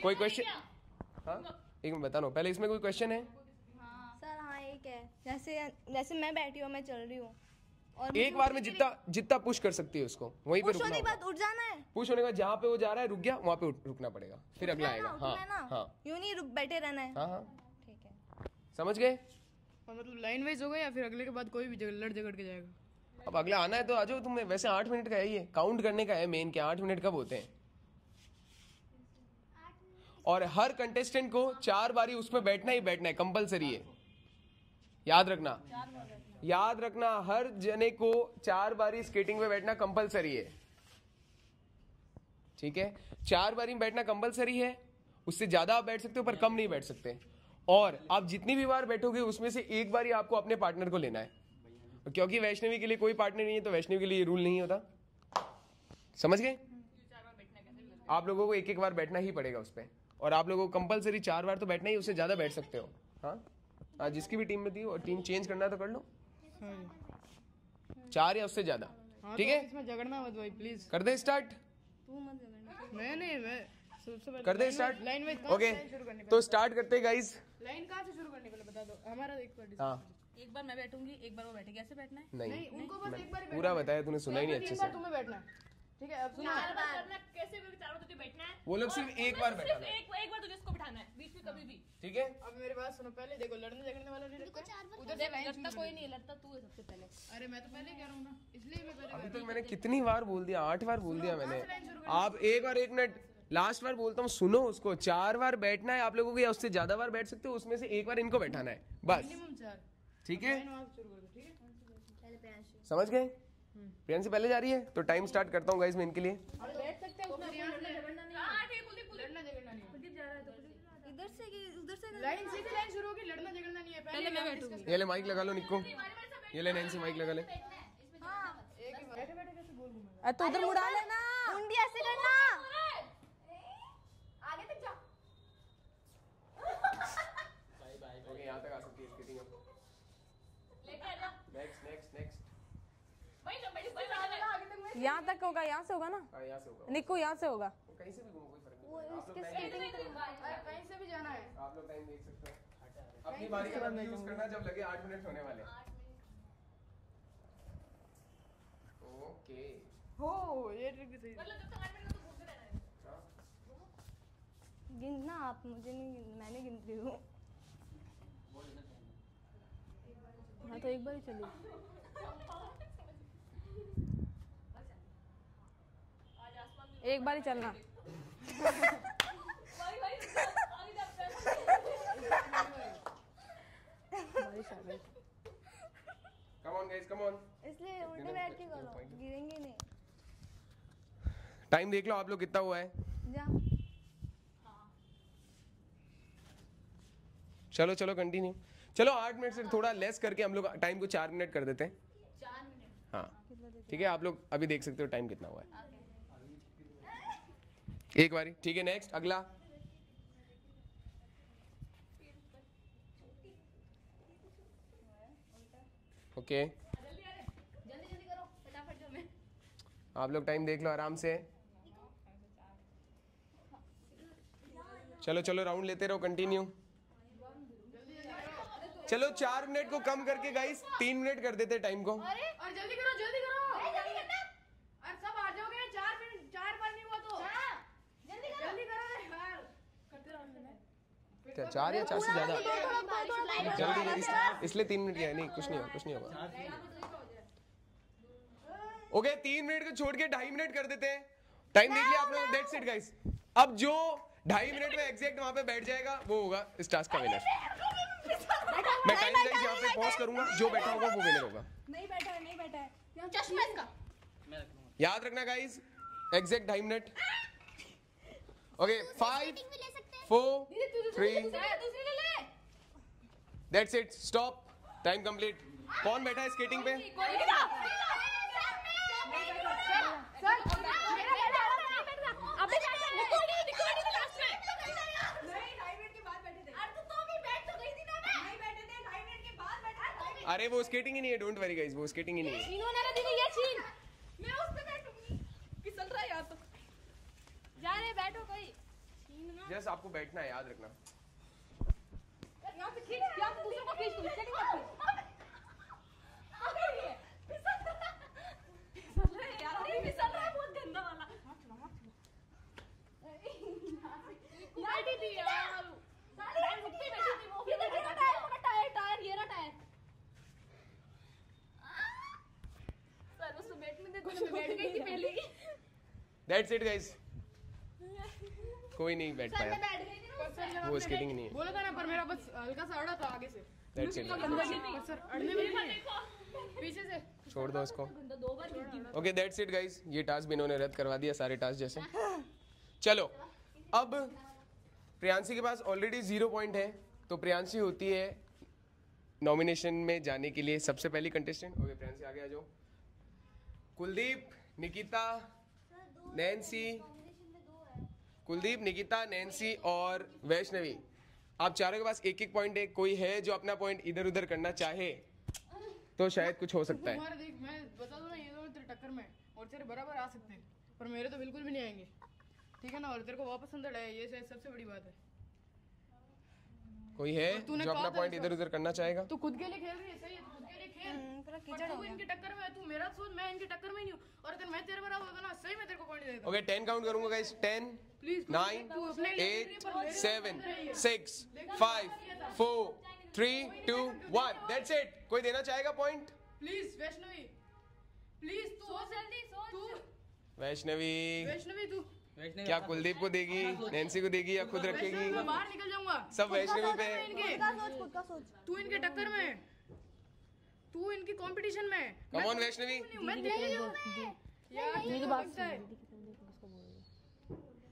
Speaker 1: कोई क्वेश्चन? हाँ एक मिनट बता रहा हूँ, पहले इसमें कोई क्वेश्चन है?
Speaker 3: सर हाँ एक है, जैसे मैं बैठी हूँ, मैं चल रही हूँ, और
Speaker 1: एक बार में जितना पुश कर सकती है उसको वहीं पे रुकना
Speaker 3: पुश होने के
Speaker 1: होगा।
Speaker 3: बाद उठ जाना है।
Speaker 1: पुश होने के बाद जहाँ पे वो जा रहा है रुक गया, वहाँ पे रुकना पड़ेगा, फिर अगला आएगा। हाँ हाँ
Speaker 3: यूं नहीं बैठे रहना है।
Speaker 1: हाँ हाँ
Speaker 3: ठीक है,
Speaker 1: समझ गए?
Speaker 6: मतलब लाइन वाइज होगा या फिर अगले के बाद कोई भी लड़ झगड़ के जाएगा?
Speaker 1: अब अगला आना है तो आ जाओ तुम्हें। वैसे 8 मिनट का है, ये काउंट करने का है मेन, क्या 8 मिनट कब होते हैं। और हर कंटेस्टेंट को 4 बारी उसमें बैठना ही बैठना है, कंपलसरी है। याद रखना, याद रखना, हर जने को 4 बारी स्केटिंग में बैठना कंपलसरी है, ठीक है। 4 बारी में बैठना कंपलसरी है, उससे ज्यादा आप बैठ सकते हो पर कम नहीं बैठ सकते। और आप जितनी भी बार बैठोगे उसमें से एक बार ही आपको अपने पार्टनर को लेना है, क्योंकि वैष्णवी के लिए कोई पार्टनर नहीं है तो वैष्णवी के लिए ये रूल नहीं होता। समझ गए? आप लोगों को एक बार बैठना ही पड़ेगा उस पर, और आप लोगों को कंपलसरी 4 बार तो बैठना ही, उससे ज्यादा बैठ सकते हो। हाँ जिसकी भी टीम में थी, और टीम चेंज करना तो कर लो, 4 या उससे ज्यादा, ठीक है।
Speaker 6: इसमें झगड़ना मत भाई प्लीज।
Speaker 1: कर दे स्टार्ट।
Speaker 6: मैं सबसे पहले
Speaker 1: कर they start.
Speaker 6: Line wise
Speaker 1: okay तो स्टार्ट करते गाइस।
Speaker 6: लाइन कहाँ से शुरू करनी पहले बता दो, हमारा एक बार
Speaker 1: हाँ
Speaker 4: एक बार मैं बैठूंगी, एक बार वो बैठेगी, ऐसे बैठना है।
Speaker 1: नहीं
Speaker 6: उनको बस एक बार
Speaker 1: पूरा बताया, तूने सुना ही नहीं अच्छे से।
Speaker 6: तुम्हें बैठना है, ठीक है। अब सुनो,
Speaker 4: कैसे भी चारों तुझे बैठना है,
Speaker 1: वो लोग सिर्फ एक बार बैठा है,
Speaker 4: एक बार तुझे इसको बिठाना है बीच में कभी भी।
Speaker 1: ठीक है।
Speaker 6: अब मेरी बात सुनो, पहले देखो लड़ने झगड़ने वाला नहीं रखते, उधर से लाइन
Speaker 4: लड़ता कोई नहीं, लड़ता तू है सबसे पहले।
Speaker 6: अरे मैं तो पहले कह रहा हूँ ना, इसलिए मैं पहले
Speaker 1: अभी तक मैंने कितनी बार बोल दिया, 8 बार बोल दिया मैंने। आप एक बार, 1 मिनट, लास्ट बार बोलता हूँ सुनो उसको। 4 बार बैठना है आप लोगों को, या उससे ज्यादा बार बैठ सकते हो, उसमें से एक बार इनको बैठाना है बस,
Speaker 6: मिनिमम 4।
Speaker 1: ठीक है।
Speaker 6: लाइन वहाँ से शुरू कर दो, ठीक है।
Speaker 3: पहले प्रियांशी।
Speaker 1: समझ गए? प्रियांशी पहले जा रही है तो टाइम स्टार्ट करता हूँ गाइस मैं इनके लिए।
Speaker 6: बैठ सकते हैं उसमें, लड़ना झगड़ना नहीं है।
Speaker 3: इधर से कि उधर से?
Speaker 6: लाइन सीधी लाइन शुरू होगी, लड़ना झगड़ना नहीं है। पहले मैं बैठूंगी।
Speaker 1: ये ले माइक लगा लो निक्को, ये ले नैन्सी माइक लगा ले।
Speaker 6: एक ही बैठे बैठे कैसे बोल दूं मैं?
Speaker 3: तो उधर मुड़ा लेना, मुंडी ऐसे करना, आगे तक जा।
Speaker 1: ओके यहाँ तक आ सकती है स्केटिंग अब। Next next next.
Speaker 7: यहाँ तक होगा, यहाँ से होगा ना?
Speaker 1: हाँ यहाँ से होगा,
Speaker 7: निक्कू यहाँ से होगा।
Speaker 1: कहीं से भी घूमो कोई फर्क नहीं
Speaker 3: वो
Speaker 1: पड़ेगा।
Speaker 3: इसके स्केटिंग
Speaker 6: कहीं से भी जाना है।
Speaker 1: आप लोग टाइम देख सकते हो, अपनी बारी का यूज करना जब लगे 8 मिनट होने वाले। ओके
Speaker 6: हो ये ट्रिक भी सही है।
Speaker 3: गिनना आप, मुझे नहीं मैंने गिनती हूँ।
Speaker 7: हाँ तो एक बार ही चली। एक बार ही चलना।
Speaker 1: Guys, come on.
Speaker 3: इसलिए उल्टे बैठ के करो, गिरेंगे नहीं।
Speaker 1: टाइम देख लो आप लोग कितना हुआ है।
Speaker 3: जा
Speaker 1: चलो चलो कंटिन्यू। चलो 8 मिनट से थोड़ा लेस करके हम लोग टाइम को 4 मिनट कर देते हैं।
Speaker 2: 4 मिनट।
Speaker 1: हाँ ठीक है, आप लोग अभी देख सकते हो टाइम कितना हुआ है एक बारी। ठीक है, नेक्स्ट अगला। ओके
Speaker 2: जल्दी जल्दी करो फटाफट जो मैं।
Speaker 1: आप लोग टाइम देख लो आराम से। चलो चलो राउंड लेते रहो, कंटिन्यू। चलो 4 मिनट को कम करके गाइस 3 मिनट कर देते टाइम को।
Speaker 6: अरे और जल्दी करो जल्दी करो। अरे सब आ जाओगे 4 मिनट, 4 बार नहीं हुआ तो जल्दी करो रे यार। करते रहो।
Speaker 1: क्या 4 या 4 से ज्यादा? जल्दी इसलिए 3 मिनट किया है। नहीं कुछ नहीं होगा, कुछ नहीं होगा। ओके 3 मिनट को छोड़ के 2.5 मिनट कर देते हैं। टाइम देख लिया आप लोग, दैट्स इट गाइस। अब जो 2.5 मिनट में एग्जैक्ट वहां पे बैठ जाएगा वो होगा इस टास्क का विनर। मैं टाइम गाइस यहाँ पे पॉज करूंगा, जो बैठा होगा वो विनर होगा।
Speaker 3: नहीं बैठा है, नहीं बैठा है।
Speaker 2: चश्मा इसका।
Speaker 1: याद रखना guys, exact 2.5 minute. Okay 5 4 3 that's it, stop, time complete. कौन बैठा है स्केटिंग पे? अरे वो स्केटिंग ही नहीं है, डोंट वरी गाइस, वो स्केटिंग ही नहीं है।
Speaker 2: मैं उस पे बैठूंगी। फिसल रहा है यार तो। जा रे बैठो कोई।
Speaker 1: जस्ट आपको बैठना है, याद रखना।
Speaker 2: यहाँ से खींच, यहाँ से दूसरे को खींच, तुम स्केटिंग मत खींच। फिसल रहा है यार, अभी फिसल रहा है बहुत गंदा वाला। बैठी थी यार। टायर रुक के बैठी थी वो। ये देखिए ना टायर, पूरा टायर टायर, ये रहा टायर। सर उसको बैठने दे, मैं बैठ गई थी पहले ही।
Speaker 1: दैट्स इट गाइस, कोई नहीं बैठ
Speaker 2: सर मैं
Speaker 1: पाया,
Speaker 2: बैठ गई थी ना।
Speaker 1: वो स्केटिंग नहीं है।
Speaker 6: बोला था ना, पर मेरा बस हल्का सा अड़ा था आगे से।
Speaker 1: दैट्स इट,
Speaker 6: सर अड़ने में नहीं, पीछे से।
Speaker 1: छोड़ दो उसको।
Speaker 2: दो बार गिर गई।
Speaker 1: ओके दैट्स इट गाइस, ये टास्क भी इन्होंने रद्द करवा दिया, सारे टास्क जैसे। चलो अब प्रियांशी के पास ऑलरेडी 0 पॉइंट है, तो प्रियांशी होती है नॉमिनेशन में जाने के लिए सबसे पहली कंटेस्टेंट। ओके प्रियांशी आगे आ जाओ। कुलदीप, निकिता, नैन्सी, कुलदीप, निकिता, नैन्सी और वैष्णवी, आप चारों के पास 1-1 पॉइंट है। कोई है जो अपना पॉइंट इधर उधर करना चाहे तो शायद कुछ हो सकता है।
Speaker 6: तुम्हारे देख, मैं बता दूं ना, ये दोनों तेरे टक्कर में और तेरे बराबर आ सकते हैं, पर मेरे तो बिल्कुल भी नहीं आएंगे, ठीक है ना। और तेरे को वापस अंदर है, ये शायद सबसे बड़ी बात है।
Speaker 1: कोई है
Speaker 6: तूने
Speaker 1: जो अपना
Speaker 6: कहा था
Speaker 1: पॉइंट
Speaker 6: ऐसा।
Speaker 1: इधर उधर करना चाहेगा?
Speaker 6: तू खुद के लिए खेल रही है, सही है, तू खुद के लिए खेल।
Speaker 3: पूरा
Speaker 6: पर
Speaker 3: कीचड़ हो
Speaker 6: तू
Speaker 3: गया।
Speaker 6: इनके टक्कर में है, तू मेरा सोच, मैं इनके टक्कर में ही नहीं हूँ। और अगर मैं तेरे बराबर होता ना, सही में तेरे को पॉइंट देता।
Speaker 1: ओके 10 काउंट करूंगा गाइस। 10
Speaker 6: प्लीज
Speaker 1: 9
Speaker 6: तू अपने लिए
Speaker 1: 8 7 6 5 4 3 2 1 दैट्स इट। कोई देना चाहेगा पॉइंट?
Speaker 6: प्लीज वैष्णवी, प्लीज तू
Speaker 2: सोच जल्दी, सोच।
Speaker 6: तू
Speaker 1: वैष्णवी
Speaker 6: वैष्णवी तू।
Speaker 1: क्या कुलदीप को देगी, नैन्सी को देगी या खुद रखेगी?
Speaker 6: मैं बाहर निकल जाऊंगा।
Speaker 1: सब वैष्णवी पे है।
Speaker 6: इनके
Speaker 3: खुद का सोच, खुद का सोच।
Speaker 6: तू इनके टक्कर में है, तू इनकी कंपटीशन में है।
Speaker 1: Come on Vaishnavi.
Speaker 6: मैं नहीं हूँ यार,
Speaker 3: मेरी
Speaker 6: तो
Speaker 3: बात
Speaker 6: लगता है।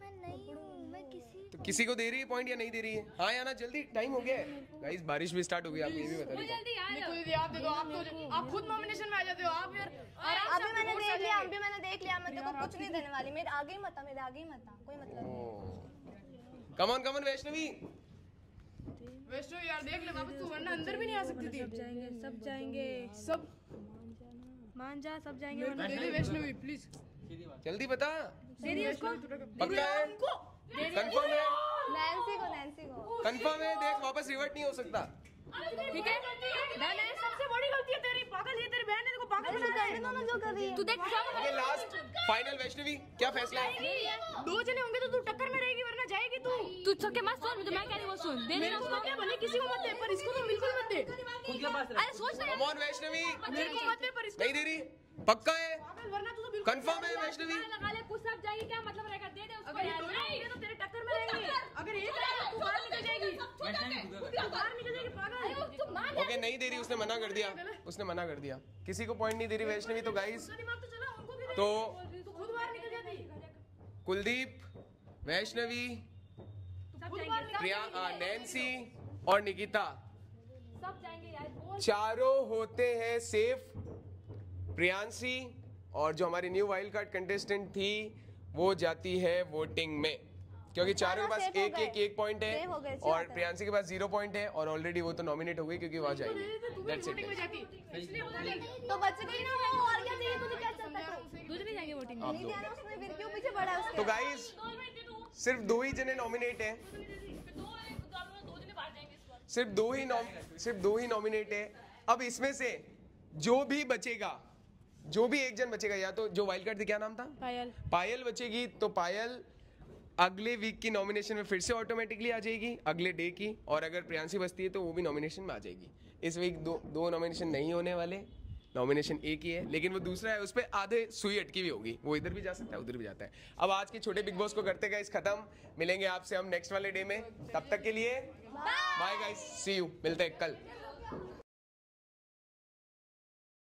Speaker 3: मैं नहीं हूँ, मैं किसी
Speaker 1: तो किसी को दे रही है पॉइंट या नहीं दे रही है? हाँ या ना, जल्दी टाइम हो गया है गाइस, बारिश भी स्टार्ट हो गई, आप ये भी बता दीजिए।
Speaker 2: जल्दी यार।
Speaker 6: निकल दीदी, आप देखो, आप तो आप खुद नॉमिनेशन में आ जाते हो। आप यार आराम से
Speaker 3: अभी मैंने
Speaker 6: अपने
Speaker 3: देख
Speaker 6: वोट
Speaker 3: लिया,
Speaker 6: डालेंगे।
Speaker 3: अभी मैंने देख लिया, मैं तेरे को कुछ नहीं देने वाली। मेरे आगे ही मत आ, मेरे आगे ही मत आ, कोई मतलब नहीं।
Speaker 1: Come on Vaishnavi.
Speaker 6: वैष्णवी यार देख ले वापस, तू वरना अंदर भी नहीं आ सकती थी।
Speaker 7: सब जाएंगे,
Speaker 6: सब
Speaker 7: मान जा, सब जाएंगे।
Speaker 6: मेरे को दे दे वैष्णवी प्लीज।
Speaker 1: जल्दी बता,
Speaker 7: दे दिया उसको।
Speaker 1: पक्का है? कंफर्म है?
Speaker 3: नैन्सी को, नैन्सी को।
Speaker 1: कंफर्म है? देख वापस रिवर्ट नहीं हो सकता।
Speaker 6: ठीक है, मैंने सबसे बड़ी गलती है तेरी, पागल ये तेरी बहन है, देखो पागल
Speaker 3: अरे
Speaker 6: बना
Speaker 3: तू
Speaker 6: रहा है।
Speaker 3: करने दो ना जो कर रही है।
Speaker 2: तू देख
Speaker 1: ओके लास्ट फाइनल वैष्णवी, क्या फैसला है?
Speaker 6: 2 जने होंगे तो तू टक्कर में रहेगी, वरना जाएगी तू।
Speaker 2: तू सबके मत सुन, मैं कह रही वो सुन। दे
Speaker 6: मेरे को क्या, भले किसी को मत दे, पर इसको तो बिल्कुल मत दे।
Speaker 2: अरे सोच रहे
Speaker 1: कम ऑन वैष्णवी।
Speaker 6: मेरे को मत दे, पर इसको
Speaker 1: नहीं दे रही? पक्का है?
Speaker 6: पागल, वरना तू तो बिल्कुल।
Speaker 1: कंफर्म है वैष्णवी?
Speaker 2: लगा ले, कुछ सब जाएगी, क्या मतलब रहेगा? दे दे उसको
Speaker 6: अगर ये
Speaker 2: यार।
Speaker 6: दोनों होंगे तो तेरे टक्कर में रहेंगे। अगर एक आएगा तो बाहर निकल जाएगी, तू बाहर निकल जाएगी पागल।
Speaker 2: तू मान।
Speaker 1: ओके नहीं दे रही, उसने मना कर दिया, उसने मना कर दिया, किसी को पॉइंट नहीं दे रही वैष्णवी। तो गाइस तो कुलदीप, वैष्णवी, प्रिया, नैन्सी और निकिता
Speaker 3: सब जाएंगे यार।
Speaker 1: चारों होते हैं सेफ। प्रियांशी और जो हमारी न्यू वाइल्ड कार्ड कंटेस्टेंट थी वो जाती है वोटिंग में, क्योंकि चारों के पास एक पॉइंट है और प्रियांशी के पास 0 पॉइंट है और ऑलरेडी वो तो नॉमिनेट हो गई क्योंकि वहां जाएगी। That's it.
Speaker 3: तो बच गई ना वो, और क्या चाहिए तुझे? क्या चलता है?
Speaker 7: दूसरे नहीं जाएंगे वोटिंग।
Speaker 1: आप
Speaker 3: नहीं
Speaker 1: दो।
Speaker 3: दिया ना उसने, फिर क्यों पीछे पड़ा उसके?
Speaker 1: तो गाइस सिर्फ 2 ही जने नॉमिनेट है, सिर्फ दो ही नॉमिनेट है। अब इसमें से जो भी बचेगा, जो भी एक जन बचेगा, या तो जो वाइल्ड कार्ड थी क्या नाम था, पायल बचेगी, तो पायल अगले वीक की नॉमिनेशन में फिर से ऑटोमेटिकली आ जाएगी, अगले डे की। और अगर प्रियांशी बचती है तो वो भी नॉमिनेशन में आ जाएगी। इस वीक दो नॉमिनेशन नहीं होने वाले, नॉमिनेशन एक ही है, लेकिन वो दूसरा है उस पर आधे सुई अटकी हुई होगी, वो इधर भी जा सकता है उधर भी जाता है। अब आज के छोटे बिग बॉस को करते गाइस खत्म, मिलेंगे आपसे हम नेक्स्ट वाले डे में, तब तक के लिए बाय गाइस, सी यू, मिलते हैं कल।